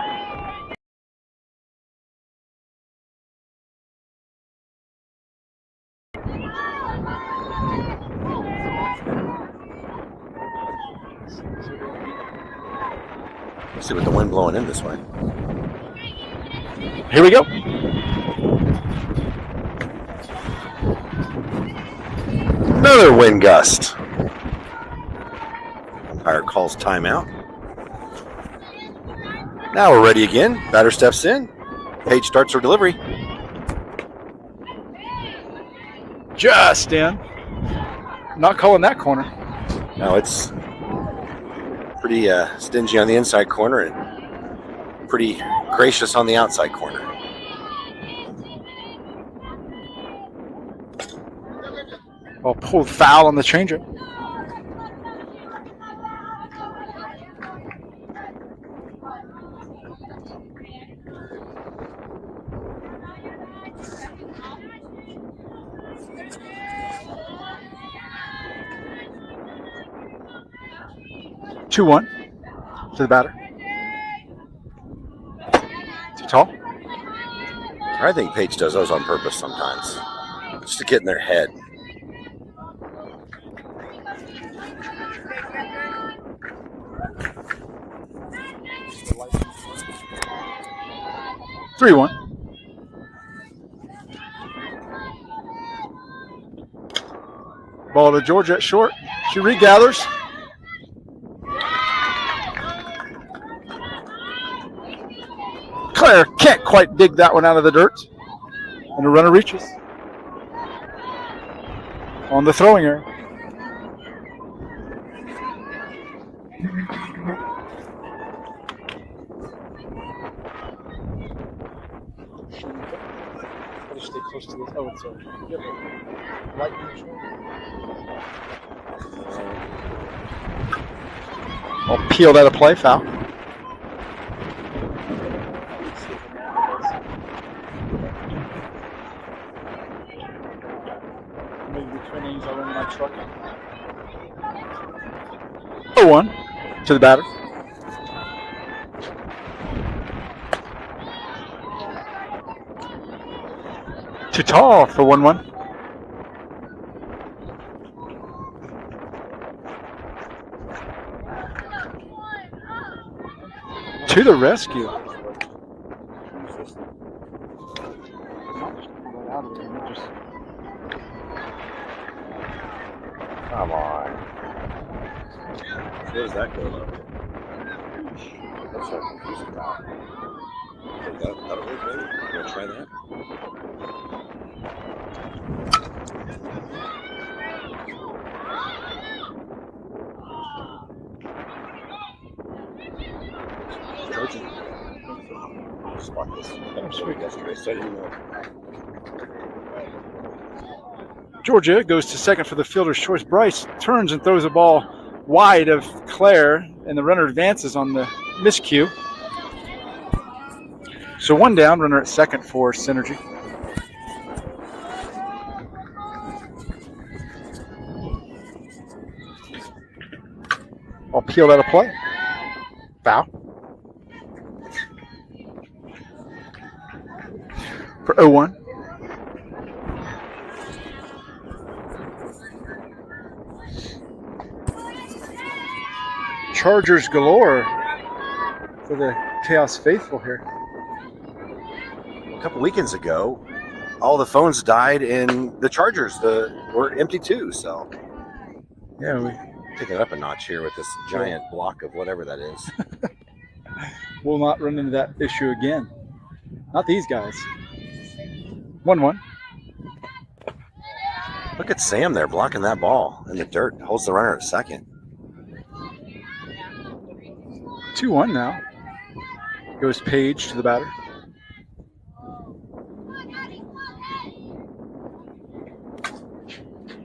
Let's see what the wind blowing in this way. Here we go. Another wind gust. Umpire calls timeout. Now we're ready again. Batter steps in. Paige starts her delivery. Just in. Not calling that corner. Now it's pretty stingy on the inside corner and pretty gracious on the outside corner. Well, pulled foul on the changeup. 2-1 to the batter. Too tall. I think Paige does those on purpose sometimes, just to get in their head. Three one. Ball to Georgia at short. She regathers. Claire can't quite dig that one out of the dirt. And the runner reaches. On the throwing error. Stay close to this. Oh, it's light neutral. I'll peel that a play, foul. Maybe between innings, I'll run my truck. 0-1 to the batter. Too tall for 1-1. To the rescue. Come on. Where does that go? That's so confusing now. That'll work, baby. You want to try that? Spot this. Oh, sweet. Yesterday, so you know. Georgia goes to second for the fielder's choice. Bryce turns and throws a ball wide of Claire, and the runner advances on the miscue. So one down, runner at second for Synergy. I'll peel that a play. Foul. For 0-1. Chargers galore for the Khaos faithful here. A couple weekends ago, all the phones died in the Chargers. Were empty too. So Yeah, we taking it up a notch here with this giant block of whatever that is. will not run into that issue again. Not these guys. 1-1. Look at Sam there blocking that ball in the dirt. Holds the runner at second. 2-1 now. Goes Paige to the batter.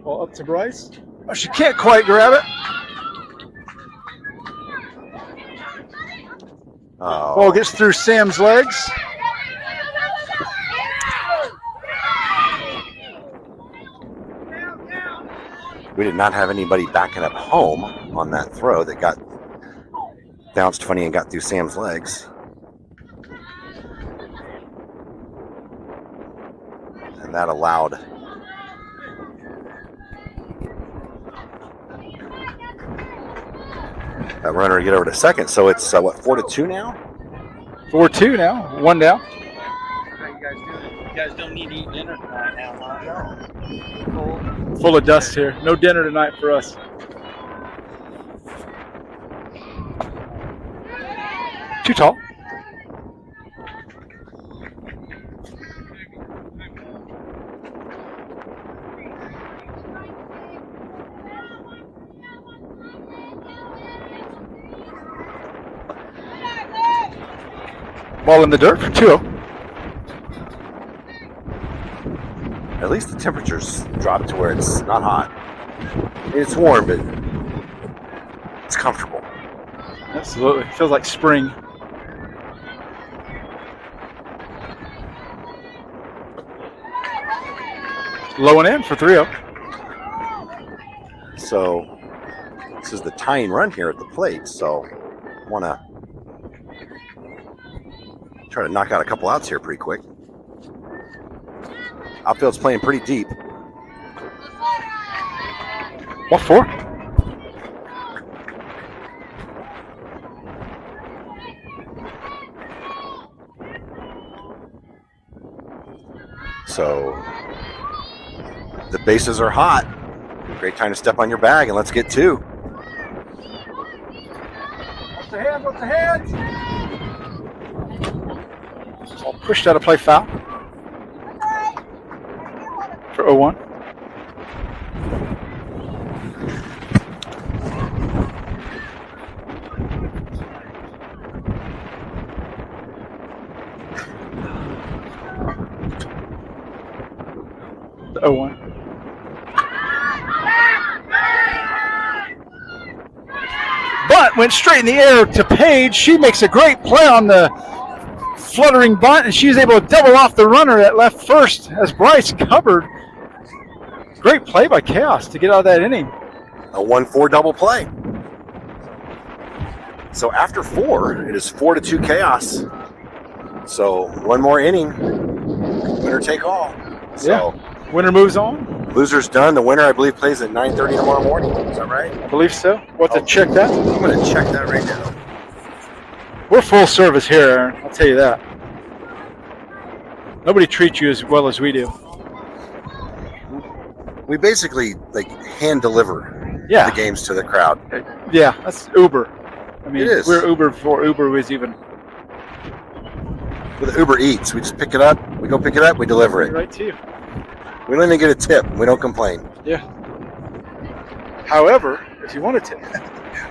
Ball up to Bryce. Oh, she can't quite grab it. Oh. Ball gets through Sam's legs. We did not have anybody backing up home on that throw that got bounced funny and got through Sam's legs. And that allowed that runner to get over to second. So it's, 4-2 now? 4-2 now. One down. How you guys doing? You guys don't need to eat dinner tonight now, huh? Full of dust here. No dinner tonight for us. Too tall. Ball in the dirt for 2-0. At least the temperatures dropped to where it's not hot. It's warm, but it's comfortable. Absolutely. Feels like spring. Low and in for 3-0. So This is the tying run here at the plate, so I want to try to knock out a couple outs here pretty quick. Outfield's playing pretty deep. What for? So the bases are hot. Great time to step on your bag, and let's get two. What's the hands? What's the hands? I'll push that to play foul for 0-1. The 0-1. Bunt went straight in the air to Paige. She makes a great play on the fluttering bunt, and she's able to double off the runner that left first as Bryce covered. Great play by Khaos to get out of that inning. A 1-4 double play. So after 4, it is 4-2 Khaos. So one more inning, winner take all. So yeah. Winner moves on. Loser's done. The winner, I believe, plays at 9:30 tomorrow morning. Is that right? I believe so. We'll have to check that. I'm going to check that right now. We're full service here, Aaron. I'll tell you that. Nobody treats you as well as we do. We basically like hand deliver the games to the crowd. Yeah, that's Uber. I mean, it is. We're Uber before Uber was even. With Uber Eats, we just pick it up, we go pick it up, we deliver it. Right to you. We don't even get a tip. We don't complain. Yeah. However, if you want a tip,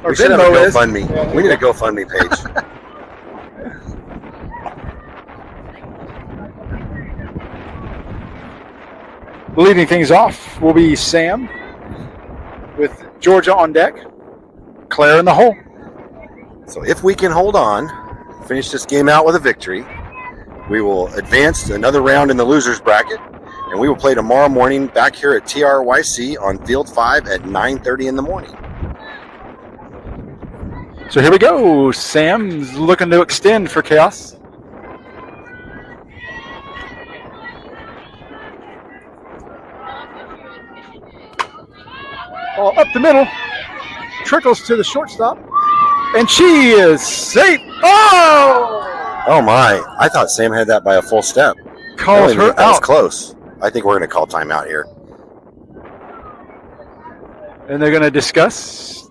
we should have a GoFundMe. Yeah, we need a GoFundMe page. Leading things off will be Sam with Georgia on deck, Claire in the hole. So if we can hold on, finish this game out with a victory, we will advance to another round in the losers bracket, and we will play tomorrow morning back here at TRYC on Field 5 at 9:30 in the morning. So here we go. Sam's looking to extend for Khaos. Ball up the middle, trickles to the shortstop, and she is safe. Oh! Oh my! I thought Sam had that by a full step. Calls her that was out. Close. I think we're going to call timeout here. And they're going to discuss.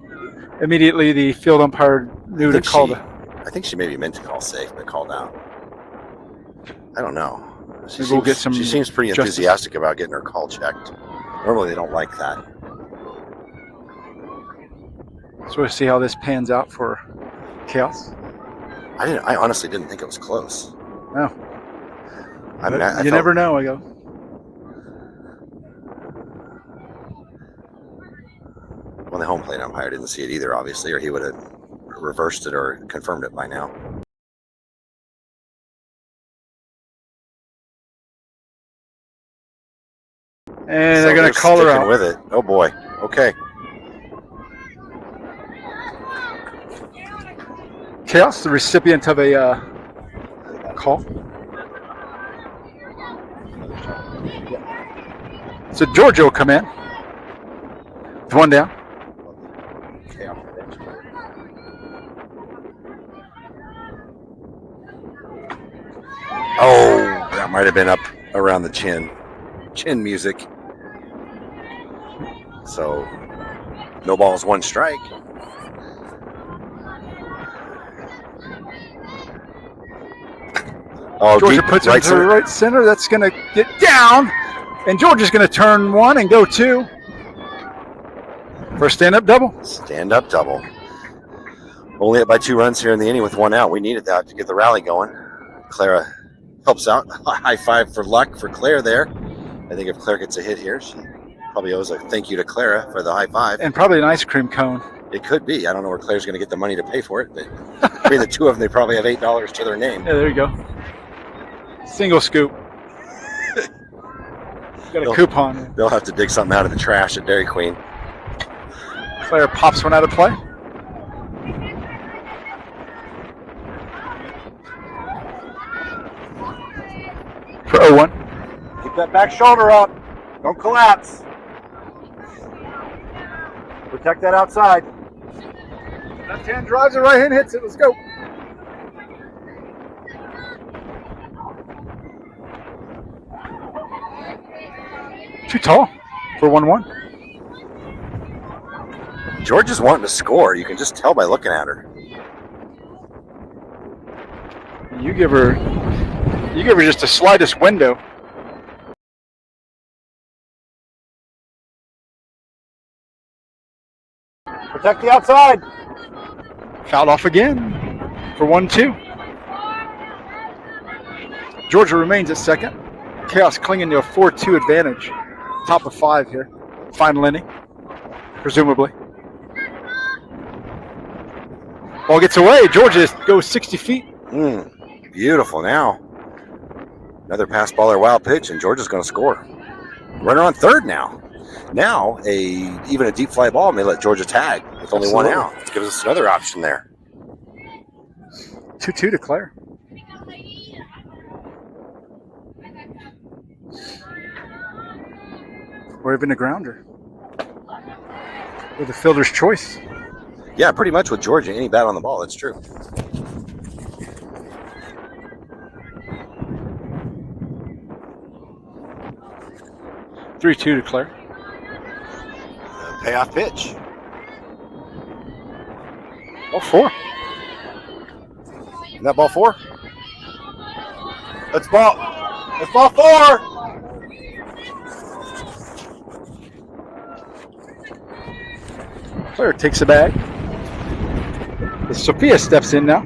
Immediately, the field umpire knew to call the. I think she maybe meant to call safe, but called out. I don't know. She seems pretty enthusiastic about getting her call checked. Normally, they don't like that. So we'll see how this pans out for Khaos. I honestly didn't think it was close. No. I mean, I never know. I go. Well, the home plate umpire didn't see it either, obviously, or he would have reversed it or confirmed it by now. And they're going to call her out with it. Oh boy. Okay. Khaos, the recipient of a call. So Georgia will come in with one down. Oh, that might have been up around the chin. Chin music. So, no balls, one strike. Oh, Georgia puts it to the right center. That's going to get down. And Georgia's going to turn one and go two. For a stand-up double. Stand-up double. Only up by 2 runs here in the inning with 1 out. We needed that to get the rally going. Clara helps out. High five for luck for Claire there. I think if Claire gets a hit here, she probably owes a thank you to Clara for the high five. And probably an ice cream cone. It could be. I don't know where Claire's going to get the money to pay for it, but between the two of them, they probably have $8 to their name. Yeah, there you go. Single scoop. Got a coupon. They'll have to dig something out of the trash at Dairy Queen. Claire pops one out of play. For 0-1. Keep that back shoulder up. Don't collapse. Protect that outside. Left hand drives it, right hand hits it. Let's go. Too tall for 1-1. George is wanting to score. You can just tell by looking at her. You give her just the slightest window. Protect the outside. Fouled off again for 1-2. Georgia remains at second. Khaos clinging to a 4-2 advantage. Top of 5 here. Final inning, presumably. Ball gets away. Georgia goes 60 feet. Beautiful now. Another pass ball or wild pitch, and Georgia's going to score. Runner on third now. Now, even a deep fly ball may let Georgia tag with only one out. It gives us another option there. 2-2 to Claire. Or even a grounder. With the fielder's choice. Yeah, pretty much with Georgia, any bat on the ball. That's true. Three-two to Claire. Payoff pitch. Ball 4. Isn't that ball 4? That's ball 4. Claire takes the bag. Sophia steps in now.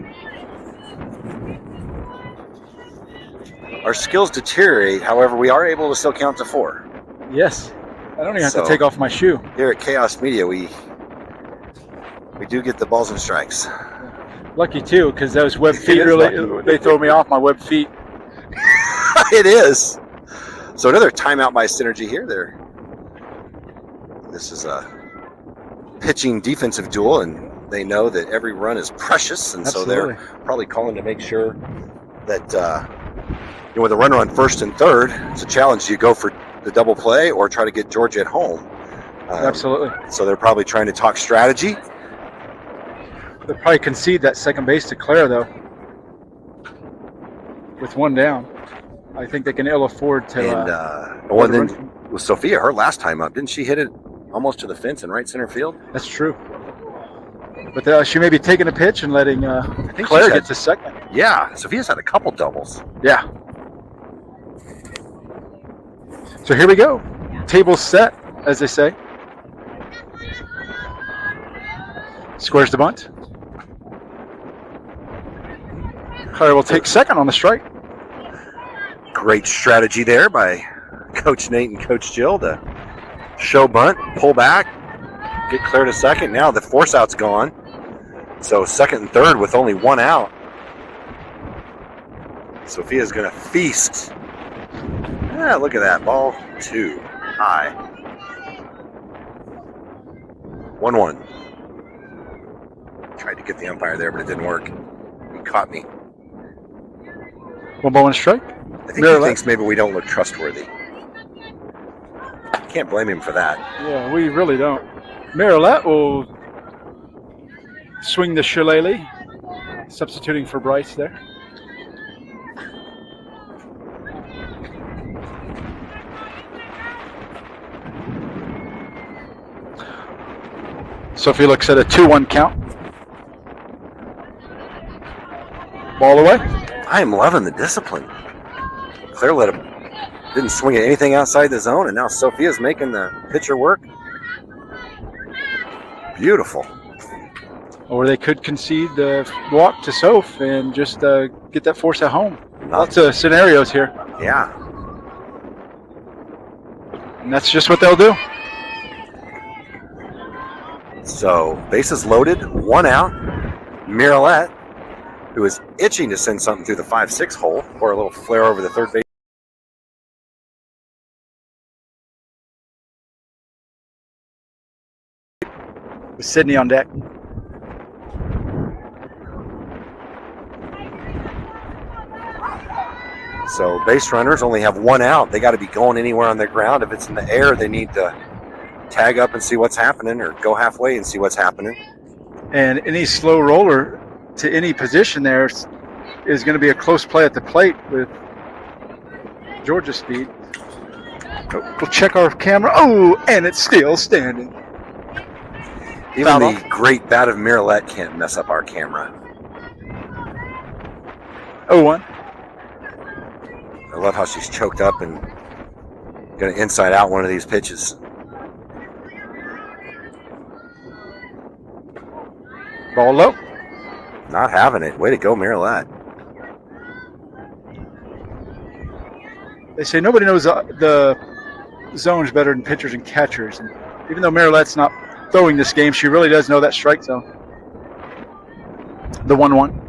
Our skills deteriorate, however, we are able to still count to 4. Yes. I don't even have to take off my shoe. Here at Khaos Media, we do get the balls and strikes. Lucky too, because those web feet they throw me off my web feet. It is. So another timeout by Synergy here. This is a pitching defensive duel, and they know that every run is precious, and Absolutely. so they're probably calling to make sure that with a runner on first and third, it's a challenge. Do you go for the double play or try to get Georgia at home? Absolutely. So they're probably trying to talk strategy. They'll probably concede that second base to Claire, though. With one down. I think they can ill afford to. And then with Sophia, her last time up, didn't she hit it almost to the fence in right center field? That's true. But she may be taking a pitch and letting Claire get to second. Yeah, Sophia's had a couple doubles. Yeah. So here we go. Table set, as they say. Squares the bunt. Claire will take second on the strike. Great strategy there by Coach Nate and Coach Jill to show bunt, pull back, get Claire to second. Now the force out's gone. So second and third with only one out. Sophia's going to feast. Yeah, look at that. Ball 2. High. 1-1. Tried to get the umpire there, but it didn't work. He caught me. 1 ball and a strike. I think he thinks maybe we don't look trustworthy. Can't blame him for that. Yeah, we really don't. Marilette will swing the shillelagh, substituting for Bryce there. Sophie looks at a 2-1 count. Ball away. I am loving the discipline. Claire didn't swing at anything outside the zone, and now Sophia's making the pitcher work. Beautiful. Or they could concede the walk to Soph and just get that force at home. Lots of scenarios here. Yeah. And that's just what they'll do. So, bases loaded, 1 out. Marilette, who is itching to send something through the 5-6 hole, or a little flare over the third base. with Sydney on deck. So base runners only have one out. They got to be going anywhere on the ground. If it's in the air, they need to tag up and see what's happening, or go halfway and see what's happening. And any slow roller to any position there is going to be a close play at the plate with Georgia's speed. We'll check our camera. Oh, and it's still standing. Even Foul the off. great bat of Miralette can't mess up our camera. 0-1. I love how she's choked up and going to inside out one of these pitches. Ball low. Not having it. Way to go, Miralette. They say nobody knows the zones better than pitchers and catchers. And even though Marilette's not throwing this game, she really does know that strike zone. The 1-1.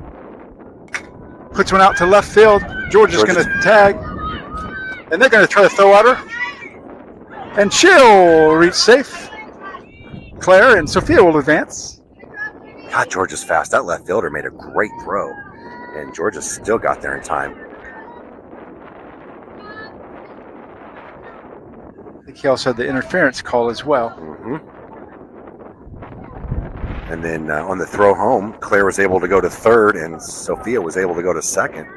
Puts one out to left field. Georgia's going to tag. And they're going to try to throw at her. And she'll reach safe. Claire and Sophia will advance. God, Georgia's fast. That left fielder made a great throw. And Georgia still got there in time. I think he also had the interference call as well. And then on the throw home, Claire was able to go to third, and Sophia was able to go to second.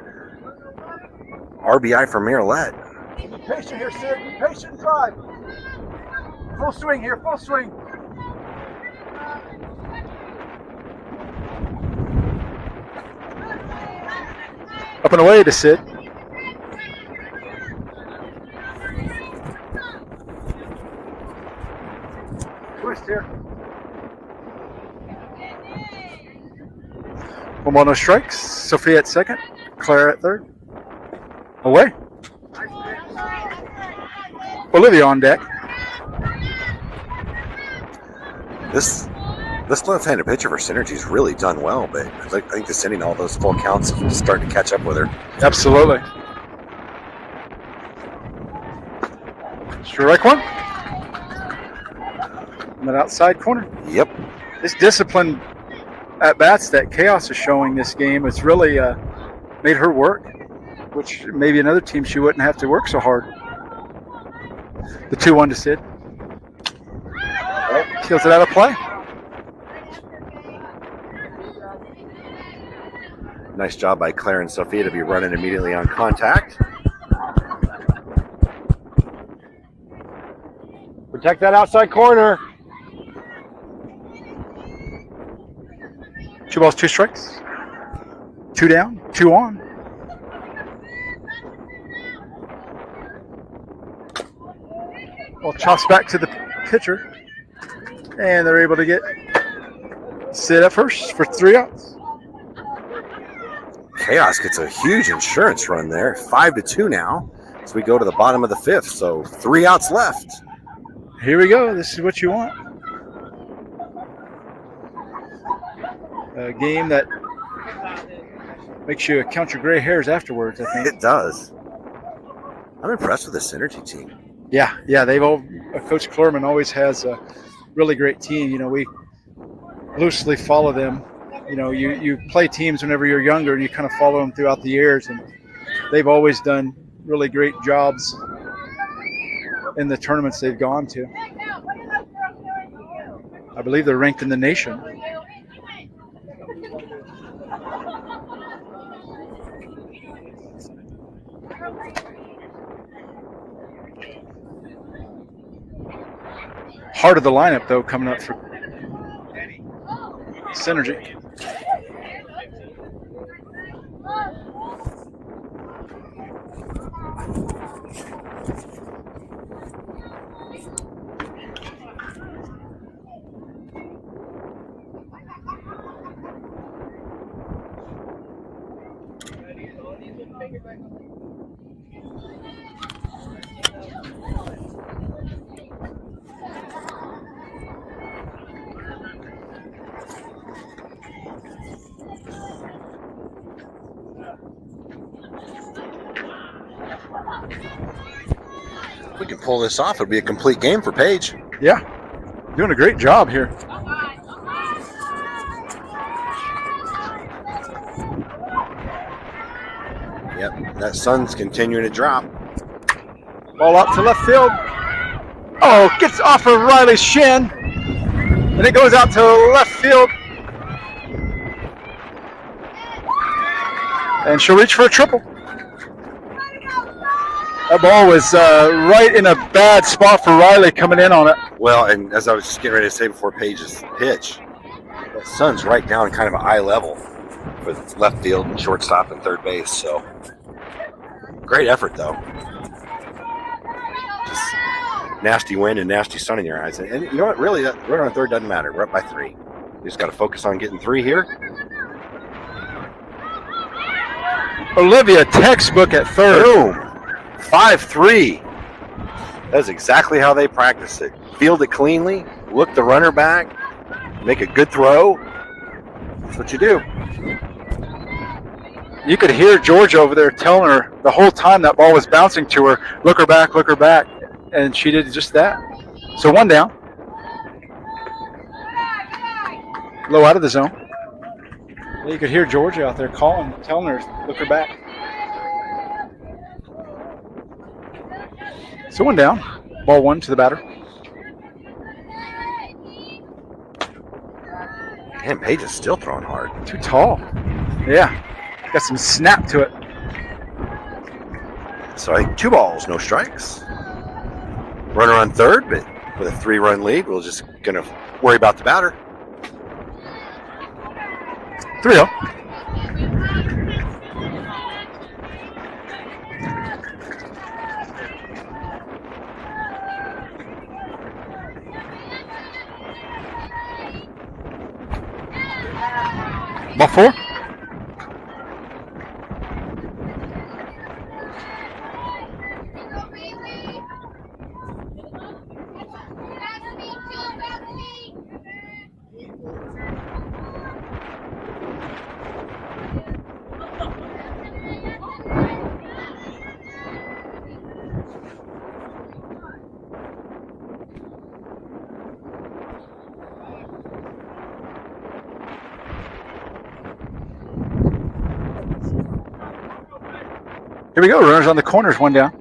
RBI for Miralette. Be patient here, Sid. Be patient, drive. Full swing here, full swing. Up and away to Sid. Twist here. 1 ball, no strikes. Sophia at second. Claire at third. Away. Olivia on deck. This left-handed pitcher for Synergy's really done well, but I think the sending all those full counts is starting to catch up with her. Absolutely. Strike one. On that outside corner. Yep. This discipline at bats that Khaos is showing this game has really made her work, which maybe another team she wouldn't have to work so hard. The 2-1 to Sid. Kills it out of play. Nice job by Claire and Sophia to be running immediately on contact. Protect that outside corner. 2 balls, 2 strikes. 2 down, 2 on. Well, chops back to the pitcher. And they're able to get Sid at first for 3 outs. Khaos gets a huge insurance run there. 5-2 now as we go to the bottom of the 5th. So 3 outs left. Here we go. This is what you want. A game that makes you count your gray hairs afterwards, I think. It does. I'm impressed with the Synergy team. Yeah, they've all. Coach Clurman always has a really great team. You know, we loosely follow them. You know, you play teams whenever you're younger, and you kind of follow them throughout the years, and they've always done really great jobs in the tournaments they've gone to. I believe they're ranked in the nation. Heart of the lineup, though, coming up for Synergy. If we can pull this off, it'll be a complete game for Paige. Yeah, doing a great job here. Yep, that sun's continuing to drop. Ball out to left field. Oh, gets off of Riley's shin. And it goes out to left field. And she'll reach for a triple. That ball was right in a bad spot for Riley coming in on it. Well, and as I was just getting ready to say before Paige's pitch, that sun's right down kind of eye level for left field and shortstop and third base. So great effort, though. Just nasty wind and nasty sun in your eyes. And you know what? Really, that runner on third doesn't matter. We're up by 3. You just got to focus on getting 3 here. Olivia, textbook at third. Boom. 5-3. That's exactly how they practice it. Field it cleanly, look the runner back, make a good throw. That's what you do. You could hear Georgia over there telling her the whole time that ball was bouncing to her, look her back, look her back. And she did just that. So 1 down. Low out of the zone. You could hear Georgia out there calling, telling her, look her back. So 1 down. Ball 1 to the batter. Man, Paige is still throwing hard. Too tall. Yeah. Got some snap to it. So I think 2 balls, no strikes. Runner on third, but with a 3-run lead, we're just going to worry about the batter. 3-0. Ball 4. Here we go. Runners on the corners. 1 down.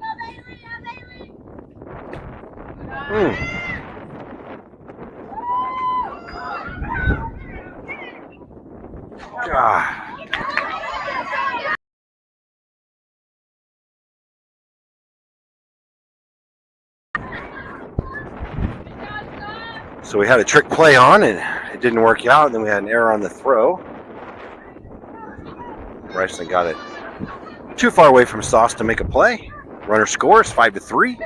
So we had a trick play on, and it didn't work out. And then we had an error on the throw. Bryson got it too far away from Sauce to make a play. Runner scores 5-3.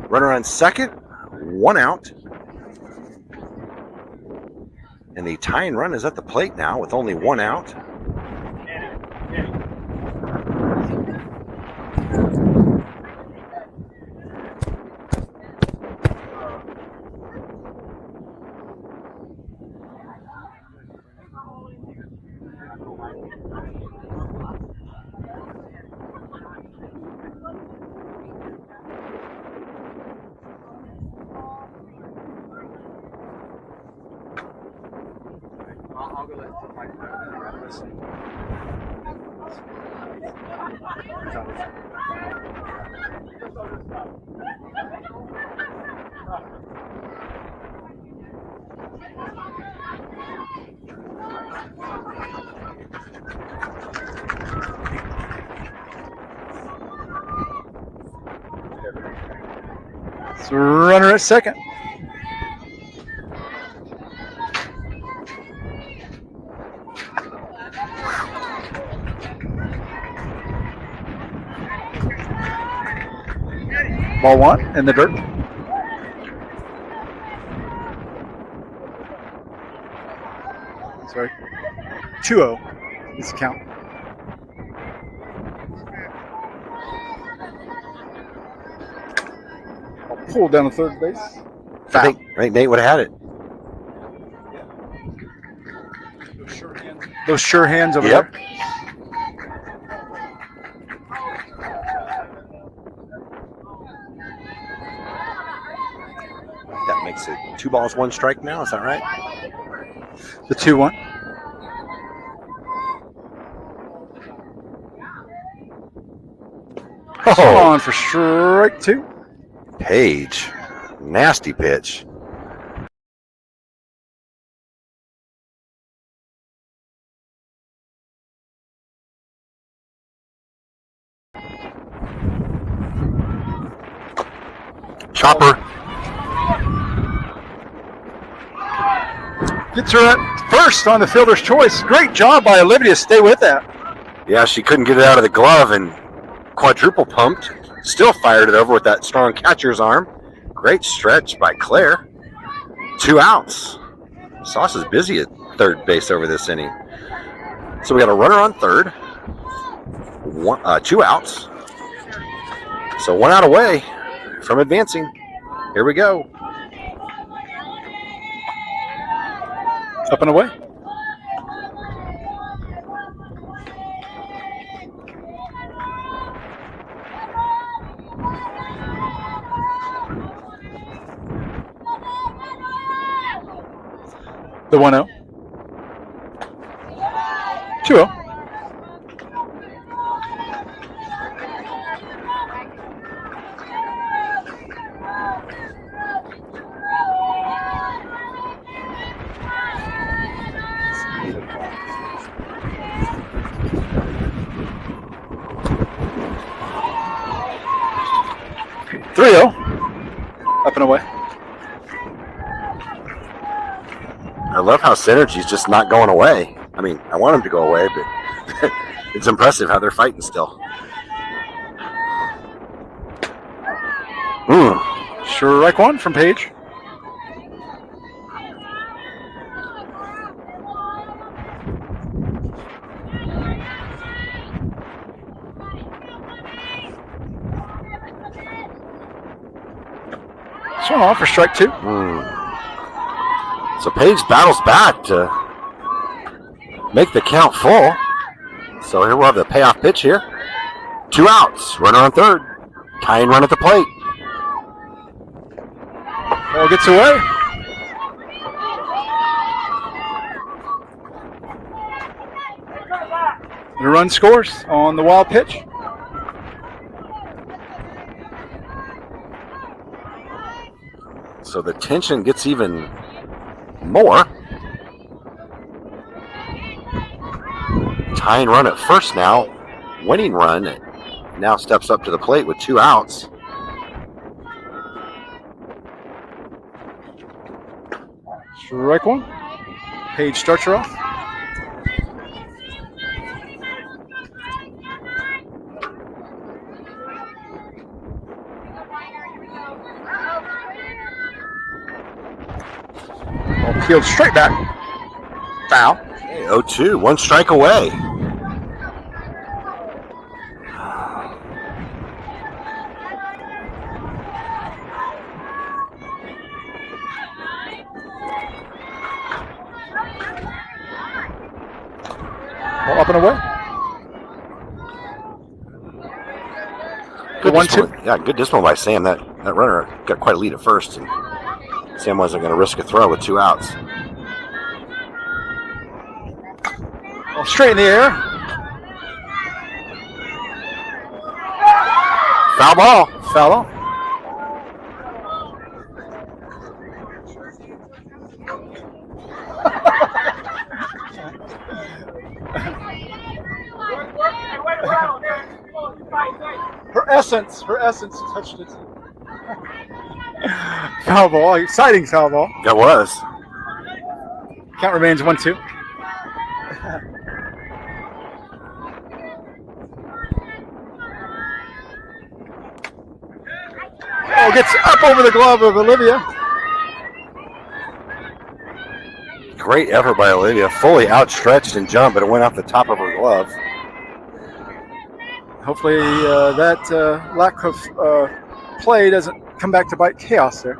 Runner on second, 1 out. And the tying run is at the plate now with only 1 out. I'll go let Mike know. So runner at second. Ball 1 in the dirt. Sorry. 2-0 is the count. I'll pull down to third base. I think Nate would have had it. Those sure hands over Yep. there. That makes it 2 balls, 1 strike now. Is that right? The 2-1. Swung on for strike 2. Page. Nasty pitch. Chopper. Gets her at first on the fielder's choice. Great job by Olivia to stay with that. Yeah, she couldn't get it out of the glove and quadruple pumped. Still fired it over with that strong catcher's arm. Great stretch by Claire. 2 outs. Sauce is busy at third base over this inning. So we got a runner on third. 2 outs. So 1 out away from advancing. Here we go. Up and away. The 1-0. 2-0. Up and away. I love how Synergy's just not going away. I mean, I want them to go away, but it's impressive how they're fighting still. Strike 1 from Page. Swung on for strike 2. So Page battles back to make the count full. So here we'll have the payoff pitch here. 2 outs, runner on third. Tying run at the plate. Ball gets away. The run scores on the wild pitch. So the tension gets even more. Tying run at first now. Winning run now steps up to the plate with 2 outs. Strike 1. Page starts her off. Ball peeled straight back. Foul. 0-2, 1 strike away. Ball up and away. Good 1-2. Yeah, good discipline by Sam. That runner got quite a lead at first, and Sam wasn't going to risk a throw with 2 outs. Ball straight in the air. Foul ball. Foul off. Her essence touched it. Foul ball, exciting foul ball. That was. Count remains 1-2. Oh, gets up over the glove of Olivia. Great effort by Olivia. Fully outstretched and jumped, but it went off the top of her glove. Hopefully that lack of play doesn't come back to bite Khaos there.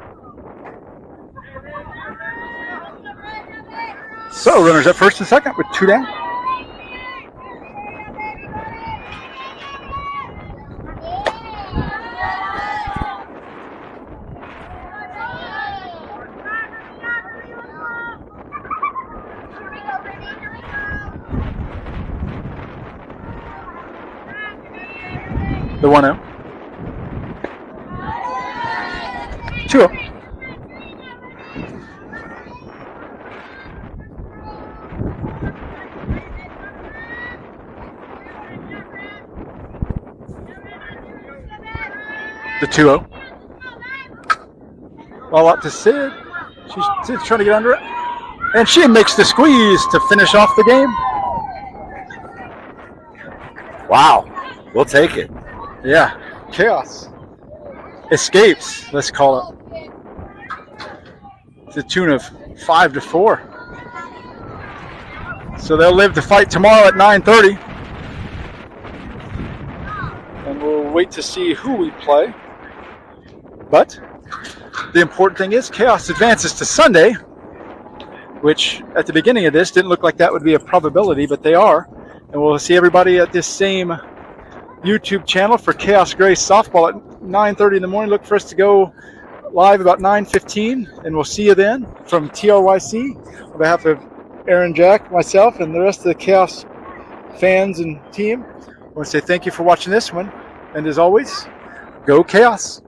So runners at first and second with 2 down. The 1-0. 2-0. The 2-0. Ball out to Sid. Sid's trying to get under it. And she makes the squeeze to finish off the game. Wow. We'll take it. Yeah. Khaos escapes, let's call it. To the tune of 5-4. So they'll live to fight tomorrow at 9:30. And we'll wait to see who we play. But the important thing is Khaos advances to Sunday, which at the beginning of this didn't look like that would be a probability, but they are. And we'll see everybody at this same YouTube channel for Khaos Grey softball at 9:30 in the morning. Look for us to go live about 9:15, and we'll see you then from TRYC. On behalf of Aaron, Jack, myself, and the rest of the Khaos fans and team, I want to say thank you for watching this one. And as always, go Khaos!